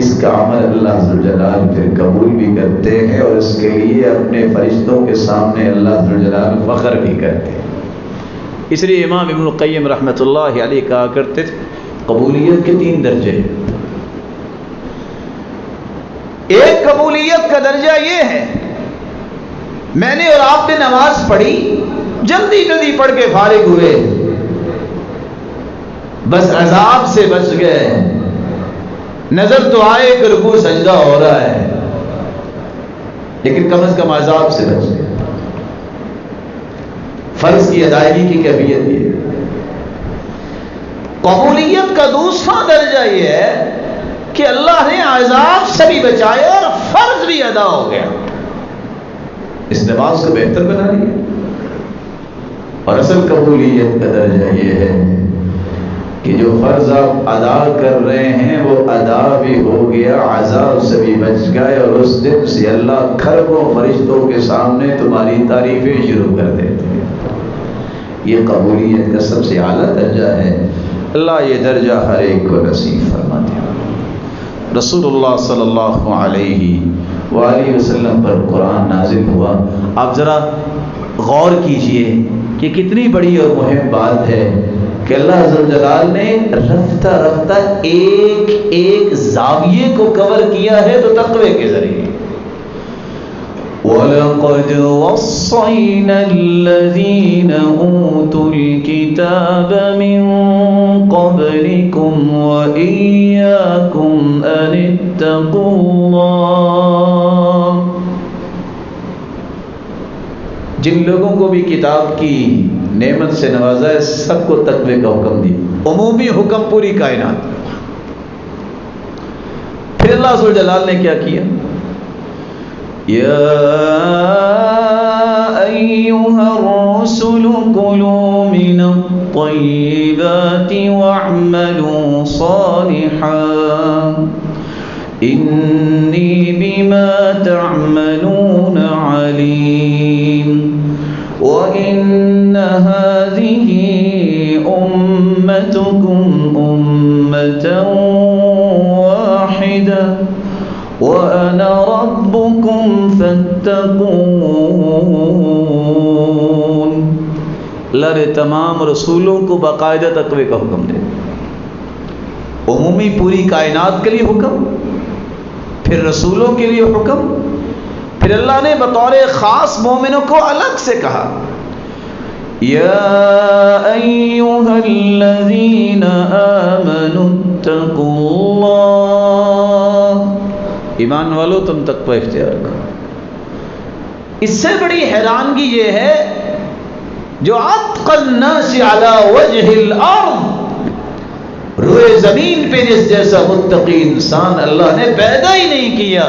اس کا عمل اللہ ذوالجلال پھر قبول بھی کرتے ہیں اور اس کے لیے اپنے فرشتوں کے سامنے اللہ ذوالجلال فخر بھی کرتے ہیں. اس لیے امام ابن القیم رحمۃ اللہ علیہ کہا کرتے تھے قبولیت کے 3 درجے ہیں. ایک قبولیت کا درجہ یہ ہے میں نے اور آپ نے نماز پڑھی، جلدی پڑھ کے فارغ ہوئے، بس عذاب سے بچ گئے. نظر تو آئے کہ رکوع سجدہ ہو رہا ہے لیکن کم از کم عذاب سے بچ گئے. فرض کی ادائیگی کی کیفیت یہ ہے. قبولیت کا دوسرا درجہ یہ ہے کہ اللہ نے عذاب سے بھی بچایا اور فرض بھی ادا ہو گیا، اس نماز کو بہتر بنا لیا. اور اصل قبولیت کا درجہ یہ ہے کہ جو فرض آپ ادا کر رہے ہیں وہ ادا بھی ہو گیا، عذاب سے بھی بچ گئے، اور اس دن سے اللہ کھربوں فرشتوں کے سامنے تمہاری تعریفیں شروع کر دیتے ہیں. یہ قبولیت کا سب سے اعلیٰ درجہ ہے. اللہ یہ درجہ ہر ایک کو نصیب فرما دے. رسول اللہ صلی اللہ علیہ وآلہ وسلم پر قرآن نازل ہوا. آپ ذرا غور کیجئے کہ کتنی بڑی اور مہم بات ہے کہ اللہ عز و جلال نے رفتہ رفتہ ایک زاویے کو کور کیا ہے تو تقوی کے ذریعے. وَلَقَدْ وَصَّيْنَا الَّذِينَ أُوتُوا الْكِتَابَ مِنْ قَبْلِكُمْ وَإِيَّاكُمْ أَنِ اتَّقُوا اللَّهَ. جن لوگوں کو بھی کتاب کی نعمت سے نوازا ہے سب کو تقوی کا حکم دیا، عمومی حکم پوری کائنات. پھر اللہ عز و جلال نے کیا کیا؟ یا ایھا الرسل کلوا من الطیبات واعملوا صالحا انی بما تعملون علیم وَإِنَّ هَذِهِ أُمَّتُكُمْ أُمَّةً وَاحِدَةً وَأَنَا رَبُّكُمْ فَاتَّقُونِ. اللہ نے تمام رسولوں کو باقاعدہ تقوی کا حکم دے، عمومی پوری کائنات کے لیے حکم، پھر رسولوں کے لیے حکم، پھر اللہ نے بطور خاص مومنوں کو الگ سے کہا یا ایھا الذین آمنوا اتقوا اللہ، ایمان والو تم تقوی اختیار کرو۔ اس سے بڑی حیرانگی یہ ہے جو اتقى الناس علی وجہ الارض، روئے زمین پہ جس جیسا متقی انسان اللہ نے پیدا ہی نہیں کیا،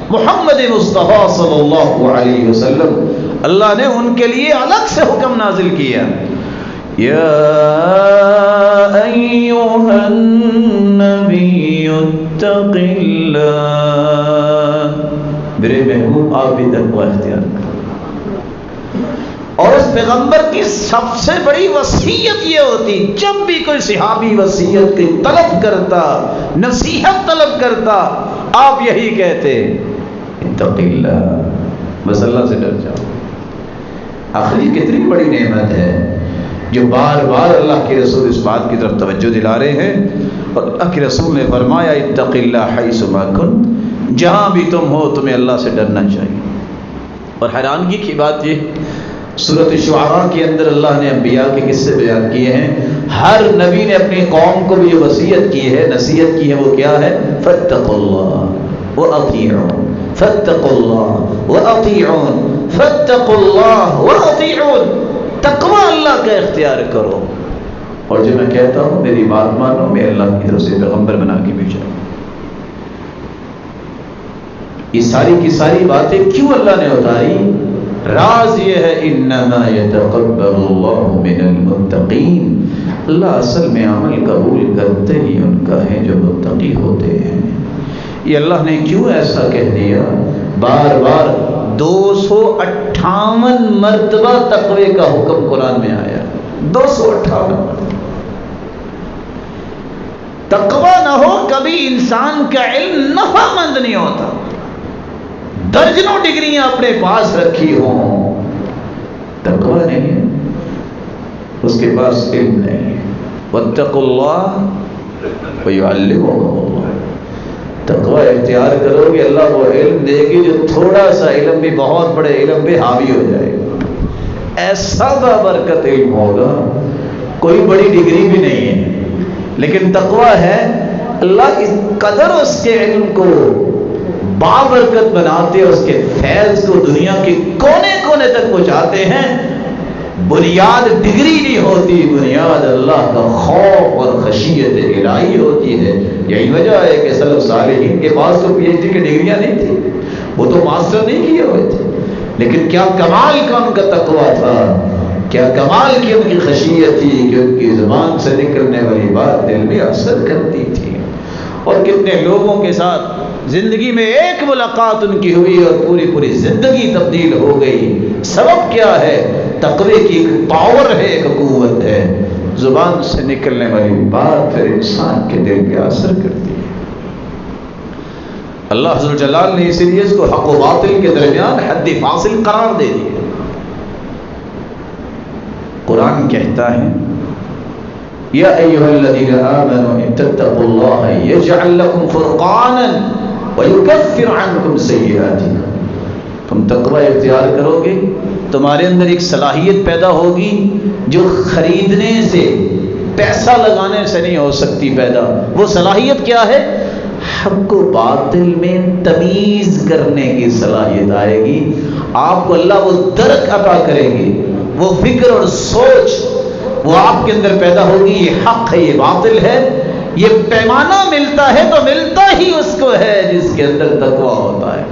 محمد مصطفیٰ صلی اللہ علیہ وسلم، اللہ نے ان کے لیے الگ سے حکم نازل کیا، یا ایھا النبی اتق اللہ، میرے محبوب آپ بھی تقوی اختیار کرو۔ اور اس پیغمبر کی سب سے بڑی وصیت یہ ہوتی، جب بھی کوئی صحابی وصیت کی طلب کرتا، نصیحت طلب کرتا، آپ یہی کہتے، اتق اللہ، بس اللہ سے ڈر جاؤ۔ آخری کتنی بڑی نعمت ہے جو بار بار اللہ کے رسول اس بات کی طرف توجہ دلا رہے ہیں، اور اللہ کے رسول نے فرمایا اتق اللہ حیث ما کنت، جہاں بھی تم ہو تمہیں اللہ سے ڈرنا چاہیے۔ اور حیرانگی کی بات یہ، سورۃ الشعراء کے اندر اللہ نے انبیاء کے قصے بیان کیے ہیں، ہر نبی نے اپنی قوم کو بھی یہ وصیت کی ہے، نصیحت کی ہے، وہ کیا ہے؟ فاتقوا اللہ واطیعون، فاتقوا اللہ واطیعون، فاتقوا اللہ واطیعون، تقوی اللہ کا اختیار کرو، اور جو میں کہتا ہوں میری بات مانو، میں اللہ کی طرف سے پیغمبر بنا کے بھیجا۔ یہ ساری کی ساری باتیں کیوں اللہ نے اتاری؟ راز یہ ہے، انما یتقبل اللہ من المتقین، اللہ اصل میں عمل قبول کرتے ہی ان کا ہے جو متقی ہوتے ہیں۔ یہ اللہ نے کیوں ایسا کہہ دیا؟ بار بار 258 مرتبہ تقوی کا حکم قرآن میں آیا، 258 مرتبہ۔ تقوی نہ ہو کبھی انسان کا علم نفع مند نہیں ہوتا، درجنوں ڈگریاں اپنے پاس رکھی ہوں، تقوی نہیں ہے، اس کے پاس علم نہیں ہے۔ واتقوا اللہ ویعلمکم اللہ، تقوی اختیار کرو گے اللہ وہ علم دے گی جو تھوڑا سا علم بھی بہت بڑے علم پہ حاوی ہو جائے گا، ایسا بابرکت علم ہوگا، کوئی بڑی ڈگری بھی نہیں ہے، لیکن تقوی ہے اللہ اس قدر اس کے علم کو بابرکت بناتے ہیں، اس کے فیض کو دنیا کے کونے کونے تک پہنچاتے ہیں۔ بنیاد ڈگری نہیں ہوتی، بنیاد اللہ کا خوف اور خشیت الہی ہوتی ہے۔ یہی وجہ ہے کہ سلف صالحین کے پاس تو پی ایچ ڈی کی ڈگریاں نہیں تھی، وہ تو ماسٹر نہیں کیے ہوئے تھے، لیکن کیا کمال کا ان کا تقویٰ تھا، کیا کمال کی ان کی خشیت تھی کہ ان کی زبان سے نکلنے والی بات دل میں اثر کرتی تھی۔ اور کتنے لوگوں کے ساتھ زندگی میں ایک ملاقات ان کی ہوئی اور پوری پوری زندگی تبدیل ہو گئی۔ سبب کیا ہے؟ تقوی کی ایک پاور ہے، ایک قوت ہے، زبان سے نکلنے والی بات پھر انسان کے دل پہ اثر کرتی ہے۔ اللہ عز و جلال نے اسی لیے اس کو حق و باطل کے درمیان حد فاصل قرار دے دیا۔ قرآن کہتا ہے یا ایھا الذین آمنوا ان تتقوا اللہ یجعل لکم فرقانا وَيُكَفِّرْ عَنْكُمْ سَيِّئَاتِكُمْ، تم تقوی اختیار کرو گے، تمہارے اندر ایک صلاحیت پیدا ہوگی جو خریدنے سے، پیسہ لگانے سے نہیں ہو سکتی پیدا۔ وہ صلاحیت کیا ہے؟ حق و باطل میں تمیز کرنے کی صلاحیت آئے گی، آپ کو اللہ وہ درک عطا کریں گے، وہ فکر اور سوچ وہ آپ کے اندر پیدا ہوگی، یہ حق ہے، یہ باطل ہے۔ یہ پیمانہ ملتا ہے تو ملتا ہی اس کو ہے جس کے اندر تقویٰ ہوتا ہے،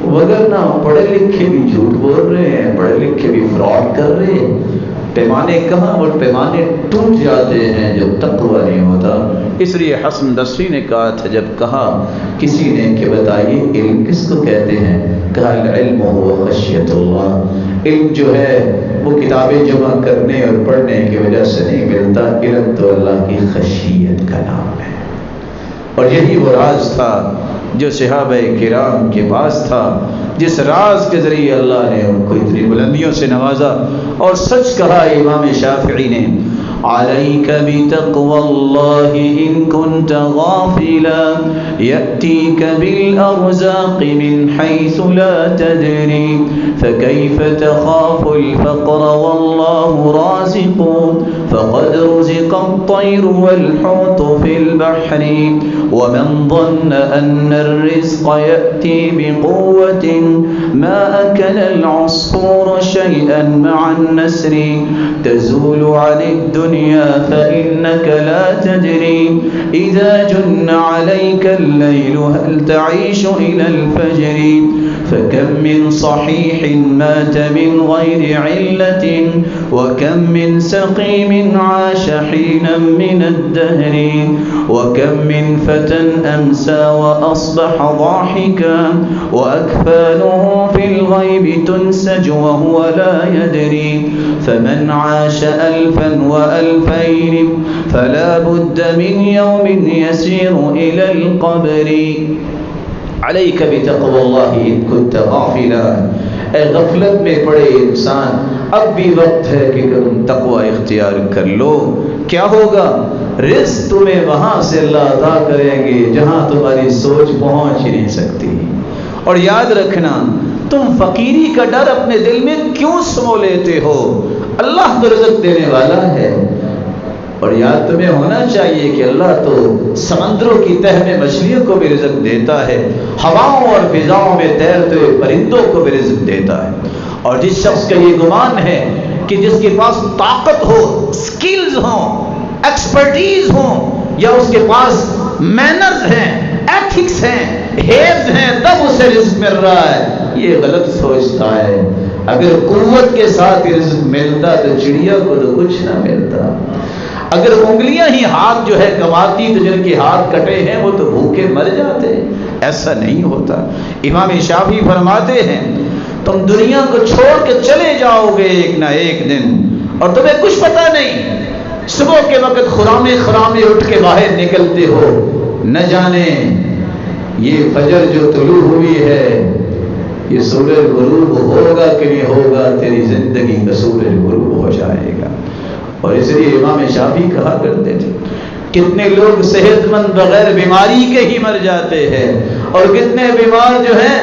وگرنہ پڑھے لکھے بھی جھوٹ بول رہے ہیں، پڑھے لکھے بھی فراڈ کر رہے ہیں، پیمانے کہاں، اور پیمانے ٹوٹ جاتے ہیں جب تقویٰ نہیں ہوتا۔ اس لیے حسن بصری نے کہا تھا، جب کہا کسی نے کہ بتائیے علم کس کو کہتے ہیں، کہا العلم هو خشیت اللہ، علم جو ہے وہ کتابیں جمع کرنے اور پڑھنے کی وجہ سے نہیں ملتا، علم تو اللہ کی خشیت کا نام ہے۔ اور یہی وہ راز تھا جو صحابہ کرام کے پاس تھا، جس راز کے ذریعے اللہ نے ان کو اتنی بلندیوں سے نوازا۔ اور سچ کہا امام شافعی نے، عليك بتقوى الله إن كنت غافلا يأتيك بالأرزاق من حيث لا تدري فكيف تخاف الفقر والله رازق فقد رزق الطير والحوت في البحر ومن ظن أن الرزق يأتي بقوة ما أكل العصفور شيئا مع النسر تزول عن الدنيا فإنك لا تدري إذا جن عليك الليل هل تعيش إلى الفجر فكم من صحيح مات من غير علة وكم من سقيم عاش حينا من الدهر وكم من فتى أمسى وأصبح ضاحكا وأكفانه في الغيب تنسج وهو لا يدري فمن عاش 1000 و2000 فلا بد من يوم يسير إلى القبر عليك بتقوى الله إن كنت غافلا اے غفلت میں پڑے انسان اب بھی وقت ہے کہ تم تقوی اختیار کر لو. کیا ہوگا؟ رزق تمہیں وہاں سے اللہ عطا کریں گے جہاں تمہاری سوچ پہنچ ہی نہیں سکتی. اور یاد رکھنا تم فقیری کا ڈر اپنے دل میں کیوں سمو لیتے ہو؟ اللہ تو رزق دینے والا ہے. اور یاد تمہیں ہونا چاہیے کہ اللہ تو سمندروں کی تہ میں مچھلیوں کو بھی رزق دیتا ہے, ہواؤں اور فضاؤں میں تیرتے ہوئے پرندوں کو بھی رزق دیتا ہے. اور جس شخص کا یہ گمان ہے کہ جس کے پاس طاقت ہو, سکلز ہوں, ایکسپرٹیز ہوں, یا اس کے پاس مینرز ہیں, ایتھکس ہیں, ہیبز ہیں, تب اسے رزق مل رہا ہے, یہ غلط سوچتا ہے. اگر قوت کے ساتھ رزق ملتا تو چڑیا کو تو کچھ نہ ملتا. اگر انگلیاں ہی ہاتھ جو ہے کماتی تو جن کے ہاتھ کٹے ہیں وہ تو بھوکے مر جاتے. ایسا نہیں ہوتا. امام شافعی فرماتے ہیں تم دنیا کو چھوڑ کے چلے جاؤ گے ایک نہ ایک دن اور تمہیں کچھ پتہ نہیں. صبح کے وقت خرامے خرامے اٹھ کے باہر نکلتے ہو, نہ جانے یہ فجر جو طلوع ہوئی ہے یہ سورج غروب ہوگا کہ نہیں ہوگا, تیری زندگی کا سورج غروب ہو جائے گا. اور اس لیے امام شافعی کہا کرتے تھے کتنے لوگ صحت مند بغیر بیماری کے ہی مر جاتے ہیں, اور کتنے بیمار جو ہیں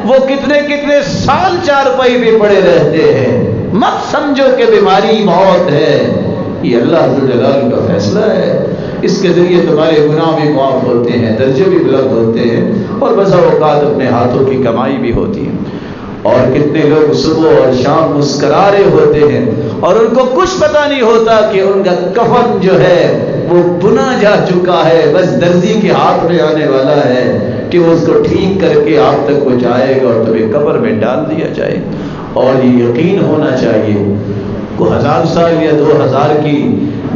وہ کتنے کتنے سال چارپائی پہ پڑے رہتے ہیں. مت سمجھو کہ بیماری موت ہے, یہ اللہ ذوالجلال کا فیصلہ ہے. اس کے ذریعے تمہارے گناہ بھی معاف ہوتے ہیں, درجے بھی بلند ہوتے ہیں, اور بسا اوقات اپنے ہاتھوں کی کمائی بھی ہوتی ہے. اور کتنے لوگ صبح اور شام مسکرا رہے ہوتے ہیں اور ان کو کچھ پتہ نہیں ہوتا کہ ان کا کفن جو ہے وہ بنا جا چکا ہے, بس درزی کے ہاتھ میں آنے والا ہے کہ وہ اس کو ٹھیک کر کے آپ تک پہنچائے گا اور تمہیں قبر میں ڈال دیا جائے. اور یہ یقین ہونا چاہیے کو 1000 سال یا 2000 کی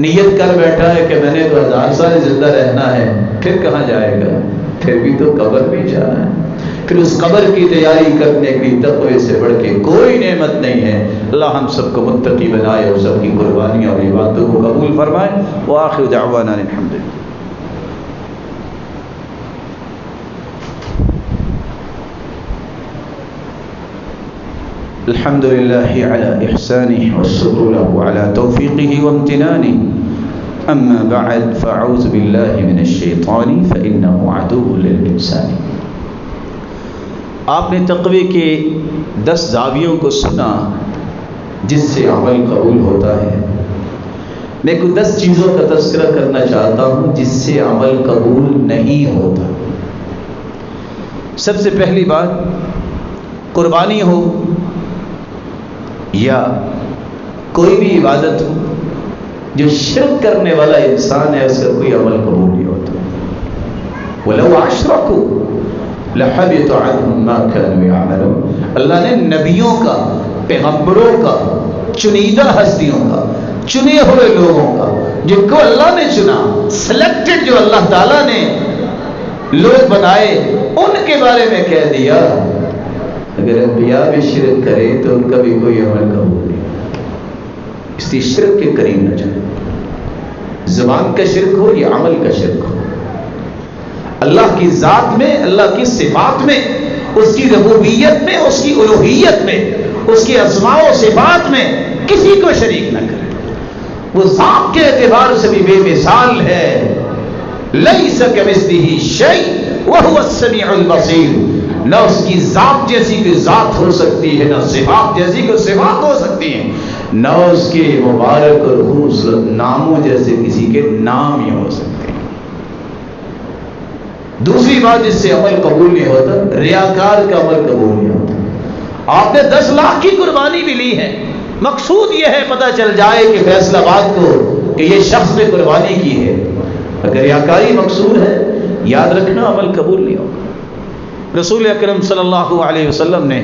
نیت کر بیٹھا ہے کہ میں نے تو 1000 سال زندہ رہنا ہے, پھر کہاں جائے گا؟ پھر بھی تو قبر بھی جانا ہے. پھر اس قبر کی تیاری کرنے کی تقوی سے بڑھ کے کوئی نعمت نہیں ہے. اللہ ہم سب کو متقی بنائے اور سب کی قربانیاں اور عبادتوں کو قبول فرمائے. وآخر دعوانا الحمد للہ. الحمد لله على إحسانه والشكر له على توفيقه وامتنانه. أما بعد فأعوذ بالله من الشيطان فإنه عدو للإنسان. آپ نے تقوی کے 10 زاویوں کو سنا جس سے عمل قبول ہوتا ہے. میں کوئی 10 چیزوں کا تذکرہ کرنا چاہتا ہوں جس سے عمل قبول نہیں ہوتا. سب سے پہلی بات, قربانی ہو یا کوئی بھی عبادت ہو, جو شرک کرنے والا انسان ہے اس کا کوئی عمل قبول نہیں ہوتا. وَلَوْ أَشْرَكُوا لَحَبِطَ عَنْهُمْ مَا كَانُوا يَعْمَلُونَ. اللہ نے نبیوں کا, پیغمبروں کا, چنیدہ ہستیوں کا, چنے ہوئے لوگوں کا, جن کو اللہ نے چنا, سلیکٹڈ جو اللہ تعالیٰ نے لوگ بنائے, ان کے بارے میں کہہ دیا اگر انبیاء بھی شرک کرے تو ان کا بھی کوئی عمل قبول نہیں. اس لیے شرک کے قریب نہ جائے. زبان کا شرک ہو یا عمل کا شرک ہو, اللہ کی ذات میں, اللہ کی صفات میں, اس کی ربوبیت میں, اس کی الوہیت میں, اس کی اسماء و صفات میں کسی کو شریک نہ کرے. وہ ذات کے اعتبار سے بھی بے مثال ہے. لیس کمثلہ شیء وہو السمیع البصیر. نہ اس کی ذات جیسی کوئی ذات ہو سکتی ہے، نہ صفات جیسی کوئی صفات ہو سکتی ہیں، نہ اس کے مبارک اور خوبصورت ناموں جیسے کسی کے نام ہی ہو سکتے ہیں. دوسری بات جس سے عمل قبول نہیں ہوتا، ریاکار کا عمل قبول نہیں ہوتا. آپ نے 10 لاکھ کی قربانی بھی لی ہے، مقصود یہ ہے پتہ چل جائے کہ فیصل آباد کو کہ یہ شخص نے قربانی کی ہے. اگر ریاکاری مقصود ہے، یاد رکھنا عمل قبول نہیں ہوگا. رسول اکرم صلی اللہ علیہ وسلم نے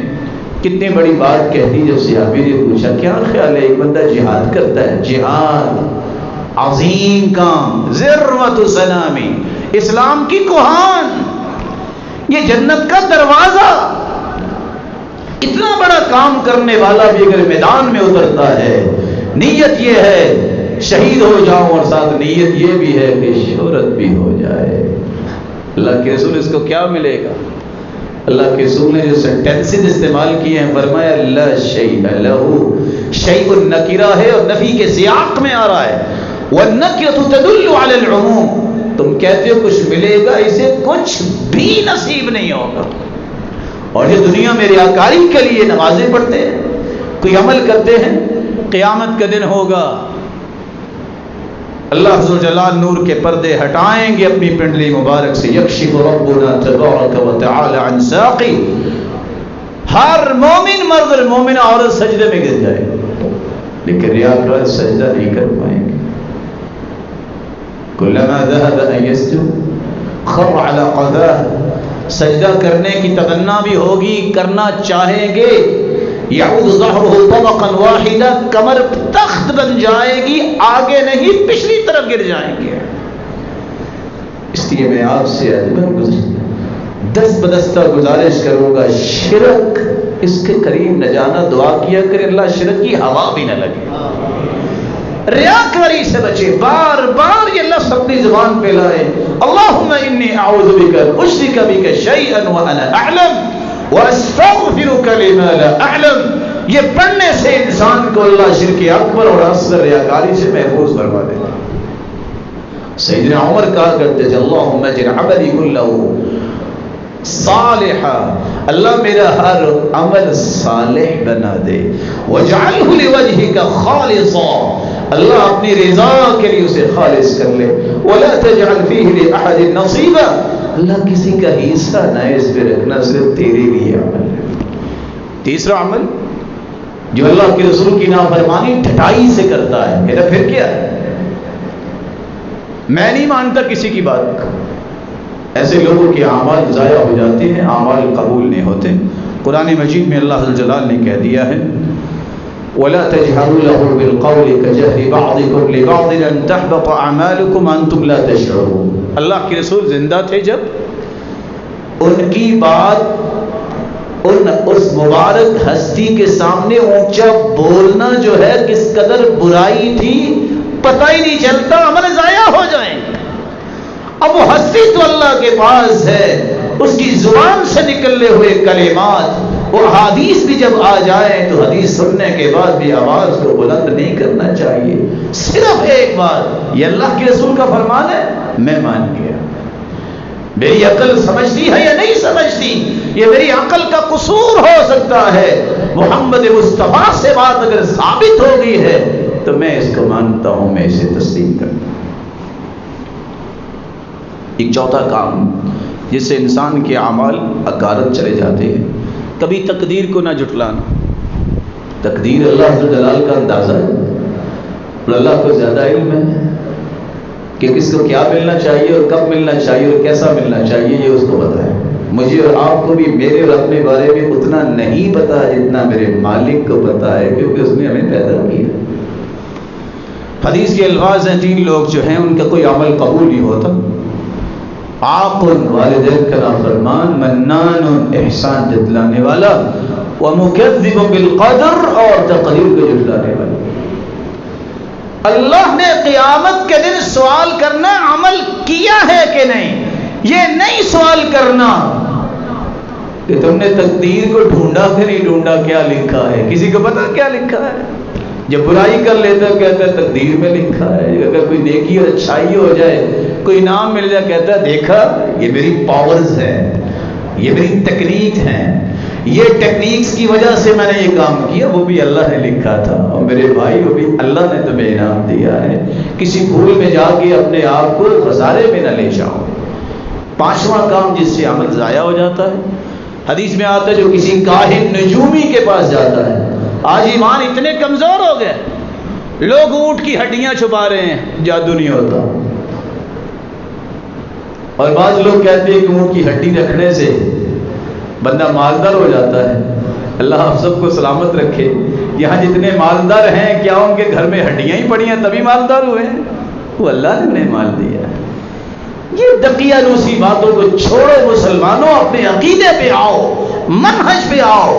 کتنی بڑی بات کہہ دی. جب صحابی نے پوچھا کیا خیال ہے ایک بندہ جہاد کرتا ہے، جہاد عظیم کام، ذروۃ سنامی، اسلام کی کوہان، یہ جنت کا دروازہ، اتنا بڑا کام کرنے والا بھی اگر میدان میں اترتا ہے، نیت یہ ہے شہید ہو جاؤں اور ساتھ نیت یہ بھی ہے کہ شہرت بھی ہو جائے، اللہ کے رسول اس کو کیا ملے گا؟ اللہ کے رسول نے جو سینٹینسز استعمال کیے ہیں، فرمایا لا شیء لہ، شیء نکرہ ہے اور نفی کے سیاق میں آ رہا ہے، والنکرۃ تدل علی العموم، تم کہتے ہو کچھ ملے گا، اسے کچھ بھی نصیب نہیں ہوگا. اور جو دنیا میں ریاکاری کے لیے نمازیں پڑھتے ہیں، کوئی عمل کرتے ہیں، قیامت کا دن ہوگا، اللہ عز و جلال نور کے پردے ہٹائیں گے اپنی پنڈلی مبارک سے، یکشف ربنا تبارک و تعالی عن ساقی، ہر مومن مرد اور مومنہ عورت سجدے میں گر جائے، لیکن ریاکار سجدہ نہیں کر پائیں گے. کلما ذهب ان يسجد خر على قذاه، سجدہ کرنے کی تمنا بھی ہوگی، کرنا چاہیں گے، یعود ظہرہ طبقا واحدا، کمر تخت بن جائے گی، آگے نہیں پچھلی طرف گر جائیں گے. اس لیے میں آپ سے دست بدستہ گزارش کروں گا، شرک اس کے قریب نہ جانا، دعا کیا کرے اللہ شرک کی ہوا بھی نہ لگے، ریاکاری سے بچے. بار بار یہ لفظ اپنی زبان پہ لائے، اللہم انی اعوذ بک اشرک بک شیئا وانا اعلم واستغفرک لما لا اعلم. یہ پڑھنے سے انسان کو اللہ شرک اکبر اور اصغر ریاکاری سے محفوظ فرما دیتا. سیدنا عمر کہا کرتے تھے اللہم اجعل عملی کلہ صالحا، اللہ میرا ہر عمل صالح بنا دے، واجعلہ لوجہک خالصا، اللہ اپنی رضا کے لیے اسے خالص کر لے، ولا تجعل فیہ لأحد نصیبا، اللہ کسی کا حصہ نہ اس پہ رکھنا، صرف تیرے لیے عمل ہے. تیسرا عمل جو اللہ کے رسول کی نافرمانی ڈھٹائی سے کرتا ہے، میرا پھر کیا ہے، میں نہیں مانتا کسی کی بات، ایسے لوگوں کے اعمال ضائع ہو جاتے ہیں، اعمال قبول نہیں ہوتے. قرآن مجید میں اللہ جلال نے کہہ دیا ہے وَلَا تَجْهَرُوا لَهُ بِالْقَوْلِ كَجَهْرِ بَعْضِكُمْ لِبَعْضٍ أَن تَحْبَطَ أَعْمَالُكُمْ وَأَنْتُمْ لَا تَشْعُرُونَ. اللہ کے رسول زندہ تھے جب، ان کی بات اس مبارک ہستی کے سامنے اونچا بولنا جو ہے کس قدر برائی تھی پتہ ہی نہیں چلتا، عمل ضائع ہو جائیں. اب وہ ہستی تو اللہ کے پاس ہے، اس کی زبان سے نکلنے ہوئے کلمات، وہ حدیث بھی جب آ جائیں تو حدیث سننے کے بعد بھی آواز کو بلند نہیں کرنا چاہیے. صرف ایک بات، یہ اللہ کے رسول کا فرمان ہے، میں مان گیا. میری عقل سمجھتی ہے یا نہیں سمجھتی، یہ میری عقل کا قصور ہو سکتا ہے، محمد مصطفیٰ سے بات اگر ثابت ہو گئی ہے تو میں اس کو مانتا ہوں، میں اسے تسلیم کرتا ہوں. ایک چوتھا کام جس سے انسان کے اعمال اکارت چلے جاتے ہیں، کبھی تقدیر کو نہ جھٹلانا. تقدیر اللہ جلال کا اندازہ ہے اور اللہ کو زیادہ علم ہے کہ کس کو کیا ملنا چاہیے اور کب ملنا چاہیے اور کیسا ملنا چاہیے، یہ اس کو پتا ہے. مجھے اور آپ کو بھی میرے اور اپنے بارے میں اتنا نہیں پتا جتنا میرے مالک کو پتا ہے، کیونکہ اس نے ہمیں پیدا کیا. حدیث کے الفاظ ہیں، 3 لوگ جو ہیں ان کا کوئی عمل قبول نہیں ہوتا. عاقل، والدین کا نافرمان، منان، احسان جتلانے والا، ومکذب بالقدر، اور تقدیر کو جھٹلانے والا. اللہ نے قیامت کے دن سوال کرنا عمل کیا ہے کہ نہیں، یہ نہیں سوال کرنا کہ تم نے تقدیر کو ڈھونڈا کہ نہیں ڈھونڈا، کیا لکھا ہے، کسی کو پتا کیا لکھا ہے. جب برائی کر لیتا ہے کہتا ہے تقدیر میں لکھا ہے، اگر کوئی نیکی اور اچھائی ہو جائے، کوئی انعام مل جائے، کہتا ہے دیکھا یہ میری پاورز ہیں، یہ میری تکنیک ہیں، یہ ٹیکنیکس کی وجہ سے میں نے یہ کام کیا، وہ بھی اللہ نے لکھا تھا۔ اور میرے بھائی وہ بھی اللہ نے تمہیں انعام دیا ہے، کسی بھول میں جا کے اپنے آپ کو خسارے میں نہ لے جاؤ۔ پانچواں کام جس سے عمل ضائع ہو جاتا ہے، حدیث میں آتا ہے جو کسی کاہن نجومی کے پاس جاتا ہے۔ آج ایمان اتنے کمزور ہو گئے، لوگ اونٹ کی ہڈیاں چھپا رہے ہیں، جادو نہیں ہوتا۔ اور بعض لوگ کہتے ہیں کہ اونٹ کی ہڈی رکھنے سے بندہ مالدار ہو جاتا ہے۔ اللہ ہم سب کو سلامت رکھے۔ یہاں جتنے مالدار ہیں، کیا ان کے گھر میں ہڈیاں ہی پڑی ہیں تبھی مالدار ہوئے ہیں؟ وہ اللہ نے انہیں مال دیا ہے۔ یہ دقیانوسی باتوں کو چھوڑو مسلمانوں، اپنے عقیدے پہ آؤ، منہج پہ آؤ۔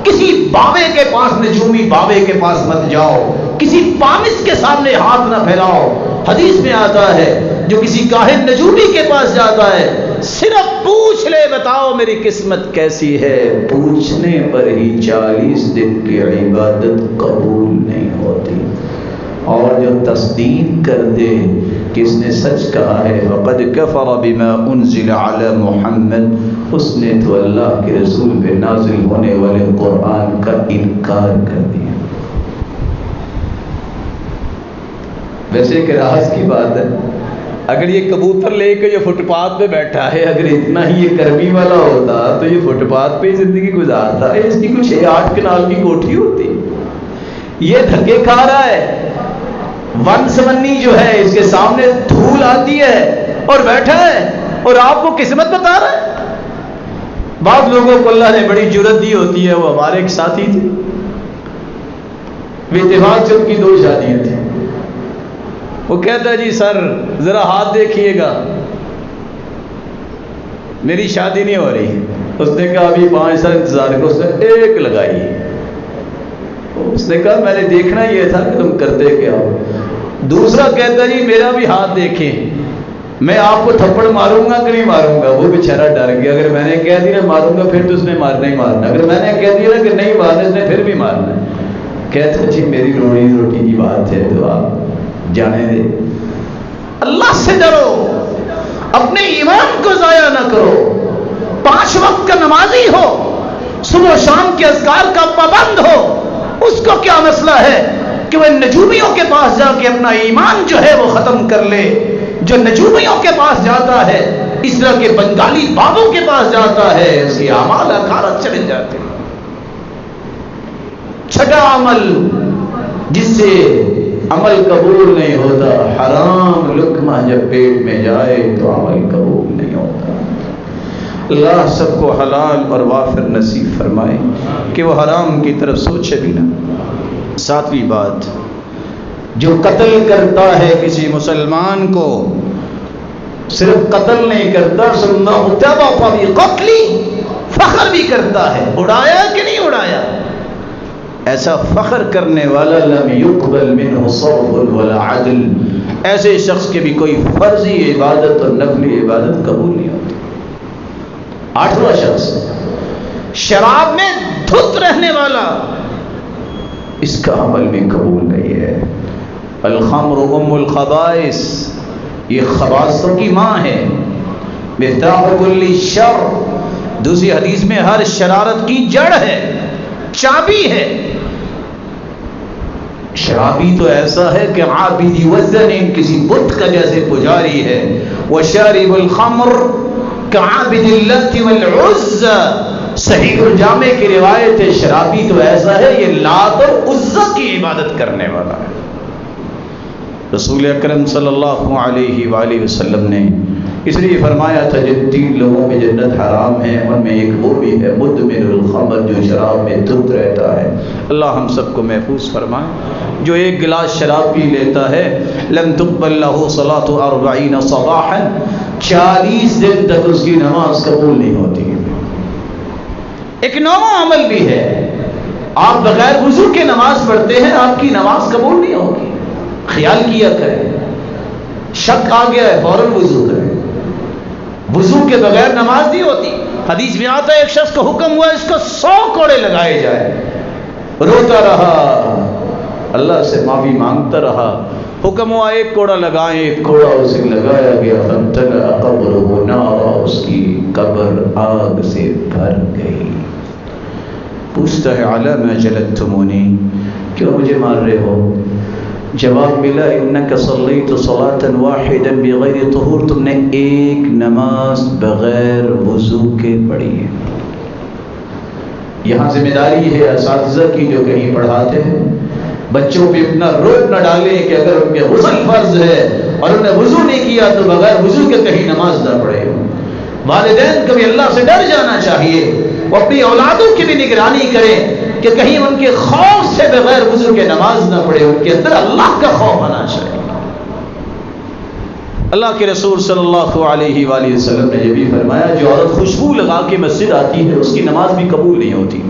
کسی بابے کے پاس، نجومی بابے کے پاس مت جاؤ، کسی پامس کے سامنے ہاتھ نہ پھیلاؤ۔ حدیث میں آتا ہے جو کسی کاہن نجومی کے پاس جاتا ہے، صرف پوچھ لے بتاؤ میری قسمت کیسی ہے، پوچھنے پر ہی 40 دن کی عبادت قبول نہیں ہوتی۔ اور جو تصدیق کر دے کہ اس نے سچ کہا ہے، وَقَدْ كَفَرَ بِمَا أُنزِلَ عَلَى مُحَمَّدٍ، اس نے تو اللہ کے رسول پہ نازل ہونے والے قرآن کا انکار کر دیا۔ ویسے ایک راز کی بات ہے، اگر یہ کبوتر لے کے جو فٹ پاتھ پہ بیٹھا ہے، اگر اتنا ہی یہ کرمی والا ہوتا تو یہ فٹ پاتھ پہ ہی زندگی گزارتا ہے، اس کی کچھ 8 کنال کی کوٹھی ہوتی۔ یہ دھکے کھا رہا ہے، ون سمنی جو ہے اس کے سامنے دھول آتی ہے اور بیٹھا ہے، اور آپ کو قسمت بتا رہا ہے۔ بعض لوگوں کو اللہ نے بڑی جرت دی ہوتی ہے، وہ ہمارے ایک ساتھی تھے، اتفاق سے ان کی 2 شادیاں تھیں۔ وہ کہتا ہے جی سر ذرا ہاتھ دیکھیے گا، میری شادی نہیں ہو رہی۔ اس نے کہا ابھی 5 سال انتظار کرو۔ اس نے 1 لگائی۔ اس نے کہا میں نے دیکھنا یہ تھا کہ تم کرتے کیا ہو۔ دوسرا کہتا جی میرا بھی ہاتھ دیکھیں، میں آپ کو تھپڑ ماروں گا کہ نہیں ماروں گا۔ وہ بیچارہ ڈر گیا، اگر میں نے کہہ دیا ماروں گا پھر تو اس نے مارنا ہی مارنا، اگر میں نے کہہ دیا کہ نہیں مارنا اس نے پھر بھی مارنا۔ کہتا جی میری روٹی کی بات ہے تو آپ جانے دے۔ اللہ سے ڈرو، اپنے ایمان کو ضائع نہ کرو۔ 5 وقت کا نمازی ہو، صبح و شام کے اذکار کا پابند ہو، اس کو کیا مسئلہ ہے کہ وہ نجومیوں کے پاس جا کے اپنا ایمان جو ہے وہ ختم کر لے۔ جو نجومیوں کے پاس جاتا ہے، اس طرح کے بنگالی بابوں کے پاس جاتا ہے، اس کے اعمال اخارت چلے جاتے ہیں۔ چھٹا عمل جس سے عمل قبول نہیں ہوتا، حرام لقمہ جب پیٹ میں جائے تو عمل قبول نہیں ہوتا۔ اللہ سب کو حلال اور وافر نصیب فرمائے کہ وہ حرام کی طرف سوچے بھی نہ۔ 7ویں بات، جو قتل کرتا ہے کسی مسلمان کو، صرف قتل نہیں کرتا، فخر بھی کرتا ہے۔ اڑایا کہ نہیں اڑایا؟ ایسا فخر کرنے والا لم يقبل منه صرف ولا عدل، ایسے شخص کے بھی کوئی فرضی عبادت اور نفلی عبادت قبول نہیں ہوتی۔ 8واں شخص، شراب میں دھت رہنے والا، اس کا عمل بھی قبول نہیں ہے۔ الخمر ام الخبائث، یہ خباثوں کی ماں ہے۔ مفتاح کل شر، دوسری حدیث میں ہر شرارت کی جڑ ہے، چابی ہے۔ شرابی تو ایسا ہے کہ عابدی وزن، کسی بت کا جیسے پجاری ہے۔ وشارب الخمر کعابد اللت والعزى، صحیح الجامع کی روایت ہے، شرابی تو ایسا ہے یہ لات اور عزا کی عبادت کرنے والا ہے۔ رسول اکرم صلی اللہ علیہ وآلہ وسلم نے اس لیے فرمایا تھا جن 3 لوگوں میں جنت حرام ہے ان میں ایک وہ بھی ہے مدمن الخمر، جو شراب میں دھت رہتا ہے۔ اللہ ہم سب کو محفوظ فرمائے۔ جو 1 گلاس شراب پی لیتا ہے، لم تقبل له صلاۃ 40 صباحا، 40 دن تک اس کی نماز قبول نہیں ہوتی۔ ایک 9واں عمل بھی ہے، آپ بغیر وضو کے نماز پڑھتے ہیں، آپ کی نماز قبول نہیں ہوگی۔ خیال کیا کریں، شک آ گیا ہے فوراً وضو کریں، وضو کے بغیر نماز نہیں ہوتی۔ حدیث میں آتا ہے ایک شخص کو حکم ہوا اس کو 100 کوڑے لگائے جائے، روتا رہا اللہ سے معافی مانگتا رہا. حکم ہوا ایک کوڑا لگائیں. ایک کوڑا اسے لگایا گیا. فامتلأ قبره نارا، اس کی قبر آگ سے بھر گئی. پوچھتا ہے علی ما جلدتمونی، کیوں مجھے مار رہے ہو؟ جواب ملا انک صلیت صلاۃ واحدا بغیر طہور، تم نے ایک نماز بغیر وضو کے پڑھی ہے. یہاں ذمہ داری ہے اساتذہ کی جو کہیں پڑھاتے ہیں، بچوں پہ اتنا روک نہ ڈالیں کہ اگر ان کے غسل فرض ہے اور انہوں نے وضو نہیں کیا تو بغیر وضو کے کہیں نماز نہ پڑھے. والدین کو بھی اللہ سے ڈر جانا چاہیے، وہ اپنی اولادوں کی بھی نگرانی کریں کہ کہیں ان کے خوف سے بغیر وضو کے نماز نہ پڑھے. ان کے اندر اللہ کا خوف آنا چاہیے. اللہ کے رسول صلی اللہ علیہ وآلہ وسلم نے یہ بھی فرمایا جو عورت خوشبو لگا کے مسجد آتی ہے اس کی نماز بھی قبول نہیں ہوتی.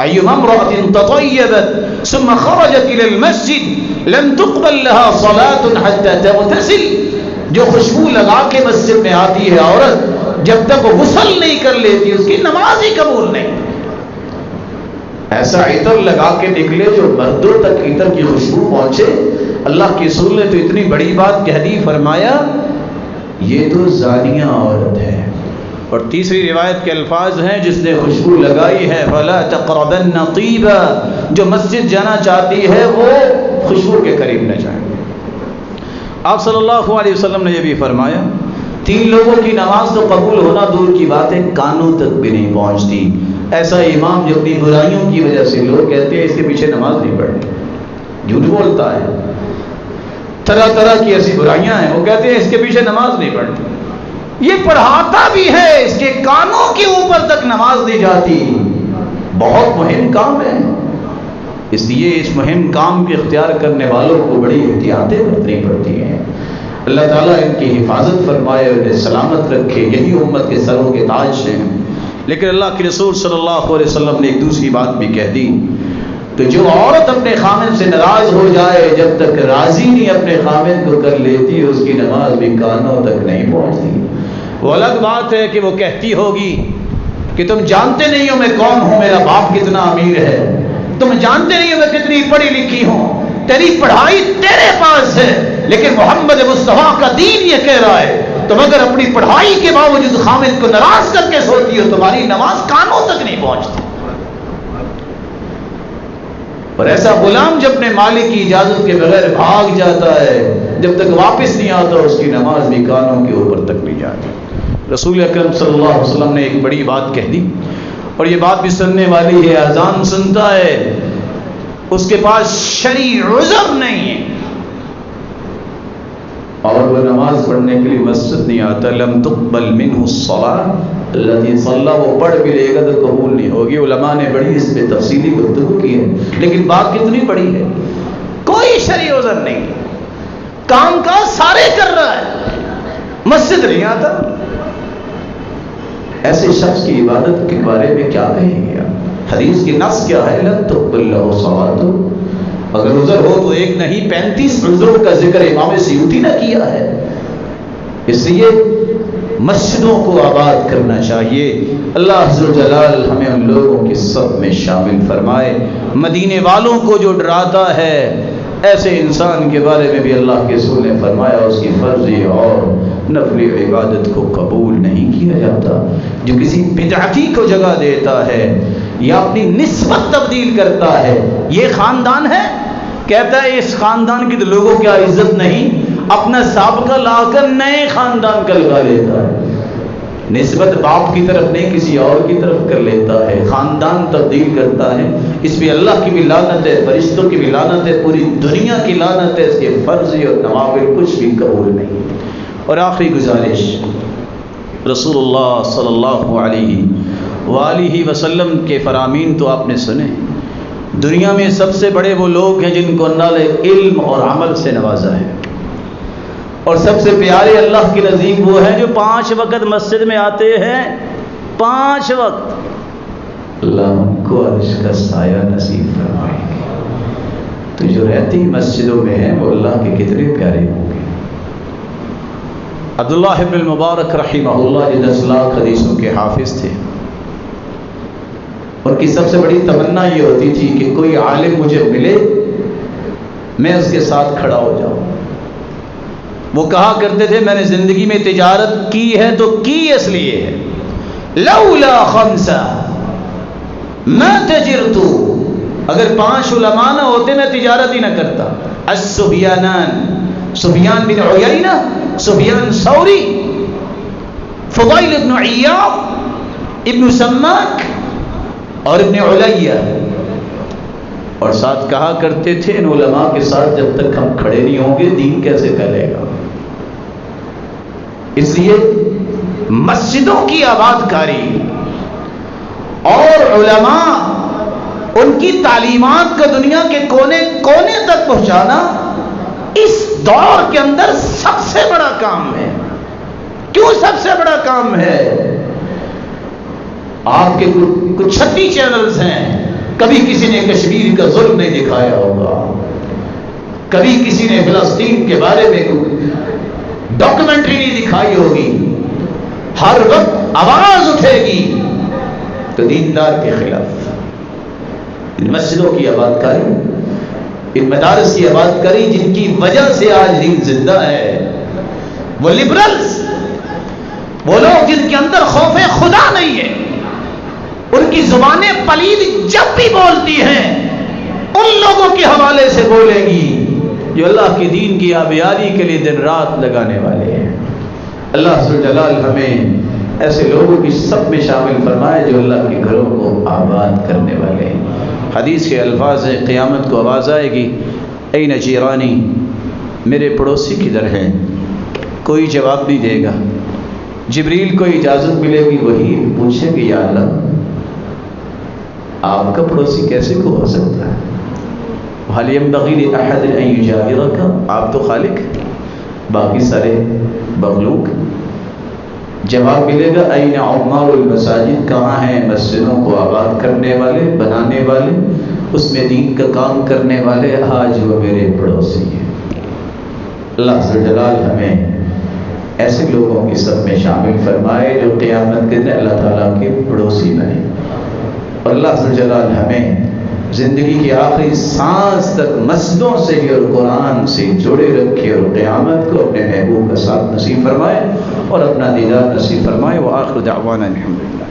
ایما امرأة تطیبت ثم خرجت الى المسجد لم تقبل لها صلاة حتى تغتسل، جو خوشبو لگا کے مسجد میں آتی ہے عورت جب تک وہ غسل نہیں کر لیتی اس کی نماز ہی قبول نہیں. ایسا عطر لگا کے نکلے جو مردوں تک عطر کی خوشبو پہنچے. اللہ کے رسول نے تو اتنی بڑی بات کہہ دی، فرمایا یہ تو زانیہ عورت ہے. اور تیسری روایت کے الفاظ ہیں جس نے خوشبو لگائی ہے فلا تقربن طیبا، جو مسجد جانا چاہتی ہے وہ خوشبو کے قریب نہ جائے. آپ صلی اللہ علیہ وسلم نے یہ بھی فرمایا 3 لوگوں کی نماز تو قبول ہونا دور کی بات ہے، کانوں تک بھی نہیں پہنچتی. ایسا امام جو اپنی برائیوں کی وجہ سے لوگ کہتے ہیں اس کے پیچھے نماز نہیں پڑھتی، جھوٹ بولتا ہے، طرح طرح کی ایسی برائیاں ہیں، وہ کہتے ہیں اس کے پیچھے نماز نہیں پڑھتی. یہ پڑھاتا بھی ہے، اس کے کانوں کے اوپر تک نماز نہیں جاتی. بہت مہم کام ہے، اس لیے اس مہم کام کے اختیار کرنے والوں کو بڑی احتیاطیں برتنی پڑتی ہیں. اللہ تعالیٰ ان کی حفاظت فرمائے اور انہیں سلامت رکھے. یہی امت کے سروں کے تاج ہیں. لیکن اللہ کے رسول صلی اللہ علیہ وسلم نے ایک دوسری بات بھی کہہ دی کہ جو عورت اپنے خامن سے ناراض ہو جائے جب تک راضی نہیں اپنے خامن کو کر لیتی اس کی نماز بھی کانوں تک نہیں پہنچتی. وہ الگ بات ہے کہ وہ کہتی ہوگی کہ تم جانتے نہیں ہو میں کون ہوں، میرا باپ کتنا امیر ہے، تم جانتے نہیں ہو میں کتنی پڑھی لکھی ہوں، تیری پڑھائی تیرے پاس ہے، لیکن محمد مصطفیٰ کا دین یہ کہہ رہا ہے تم اگر اپنی پڑھائی کے باوجود خامن کو ناراض کر کے سوتی ہو تمہاری نماز کانوں تک نہیں پہنچتی. اور ایسا غلام جب اپنے مالک کی اجازت کے بغیر بھاگ جاتا ہے جب تک واپس نہیں آتا اس کی نماز بھی کانوں کے اوپر تک نہیں جاتی. رسول اکرم صلی اللہ علیہ وسلم نے ایک بڑی بات کہہ دی اور یہ بات بھی سننے والی ہے. اذان سنتا ہے اس کے پاس شرعی عذر نہیں ہے اور وہ نماز پڑھنے کے لیے مسجد نہیں آتا، لم تقبل منہ الصلاۃ التي صلى، وہ پڑھ بھی لے گا تو قبول نہیں ہوگی. علماء نے بڑی اس پہ تفصیلی گفتگو کی ہے، لیکن بات کتنی بڑی ہے، کوئی شرعی عذر نہیں، کام کاج سارے کر رہا ہے، مسجد نہیں آتا. ایسے شخص کی عبادت کے بارے میں کیا کہیں گے؟ حدیث کی نص کیا ہے؟ لن تقبل له صلاۃ. اگر عذر ہو تو ایک نہیں 35 عذروں کا ذکر امام سیوطی نے کیا ہے. اس لیے مسجدوں کو آباد کرنا چاہیے. اللہ عز و جلال ہمیں ان لوگوں کے سب میں شامل فرمائے. مدینے والوں کو جو ڈراتا ہے ایسے انسان کے بارے میں بھی اللہ کے رسول نے فرمایا اس کی فرضی اور نفلی عبادت کو قبول نہیں کیا جاتا. جو کسی بدعتی کو جگہ دیتا ہے یا اپنی نسبت تبدیل کرتا ہے، یہ خاندان ہے، کہتا ہے اس خاندان کی تو لوگوں کیا عزت نہیں، اپنا سابقہ لا کر نئے خاندان کا لگا لیتا ہے. نسبت باپ کی طرف نہیں کسی اور کی طرف کر لیتا ہے، خاندان تبدیل کرتا ہے. اس پہ اللہ کی بھی لعنت ہے، فرشتوں کی بھی لعنت ہے، پوری دنیا کی لعنت ہے. اس کے فرض اور نوافل کچھ بھی قبول نہیں. اور آخری گزارش، رسول اللہ صلی اللہ علیہ وآلہ وسلم کے فرامین تو آپ نے سنے. دنیا میں سب سے بڑے وہ لوگ ہیں جن کو اللہ نے علم اور عمل سے نوازا ہے، اور سب سے پیارے اللہ کے نزدیک وہ ہیں جو 5 وقت مسجد میں آتے ہیں. 5 وقت اللہ ان کو عرش کا سایہ نصیب فرمائے. تو جو رہتی مسجدوں میں ہیں وہ اللہ کے کتنے پیارے ہوں گے. عبداللہ ابن المبارک رحمہ اللہ جو 10 لاکھ حدیثوں کے حافظ تھے، ان کی سب سے بڑی تمنا یہ ہوتی تھی کہ کوئی عالم مجھے ملے میں اس کے ساتھ کھڑا ہو جاؤں. وہ کہا کرتے تھے میں نے زندگی میں تجارت کی ہے تو کی اس لیے ہے، لولا خمسہ ما تجرت، اگر 5 علماء نہ ہوتے میں تجارت ہی نہ کرتا. السفیانان، سفیان بن عیینہ، سفیان ثوری، فضیل ابن عیاض، ابن سماک اور ابن علیہ. اور ساتھ کہا کرتے تھے ان علماء کے ساتھ جب تک ہم کھڑے نہیں ہوں گے دین کیسے چلے گا. اس لیے مسجدوں کی آباد کاری اور علماء ان کی تعلیمات کو دنیا کے کونے کونے تک پہنچانا اس دور کے اندر سب سے بڑا کام ہے. کیوں سب سے بڑا کام ہے؟ آپ کے کچھ 36 چینلز ہیں، کبھی کسی نے کشمیر کا ظلم نہیں دکھایا ہوگا، کبھی کسی نے فلسطین کے بارے میں ڈاکومنٹری نہیں دکھائی ہوگی. ہر وقت آواز اٹھے گی تو دیندار کے خلاف. ان مسجدوں کی آباد کاری، ان مدارس کی آباد کاری جن کی وجہ سے آج دین زندہ ہے، وہ لبرلز، وہ لوگ جن کے اندر خوف خدا نہیں ہے، ان کی زبانیں پلید جب بھی بولتی ہیں ان لوگوں کے حوالے سے بولے گی جو اللہ کے دین کی آبیاری کے لیے دن رات لگانے والے ہیں. اللہ ذوالجلال ہمیں ایسے لوگوں کی سب میں شامل فرمائے جو اللہ کے گھروں کو آباد کرنے والے ہیں. حدیث کے الفاظ ہیں، قیامت کو آواز آئے گی این جیرانی، میرے پڑوسی کدھر ہیں؟ کوئی جواب نہیں دے گا. جبریل کو اجازت ملے گی، وہی پوچھیں گے یا اللہ آپ کا پڑوسی کیسے کو ہو سکتا ہے؟ حل ينبغي لأحد أن يجاورك، آپ تو خالق، باقی سارے مخلوق. جواب ملے گا این عمار المساجد، کہاں ہیں مسجدوں کو آباد کرنے والے، بنانے والے، اس میں دین کا کام کرنے والے؟ آج وہ میرے پڑوسی ہیں. اللہ ذوالجلال ہمیں ایسے لوگوں کی سب میں شامل فرمائے جو قیامت کے دن اللہ تعالیٰ کے پڑوسی بنے. اور اللہ ذوالجلال ہمیں زندگی کی آخری سانس تک مسجدوں سے اور قرآن سے جڑے رکھے اور قیامت کو اپنے محبوب کا ساتھ نصیب فرمائے اور اپنا دیدار نصیب فرمائے. وآخر دعوانا الحمدللہ.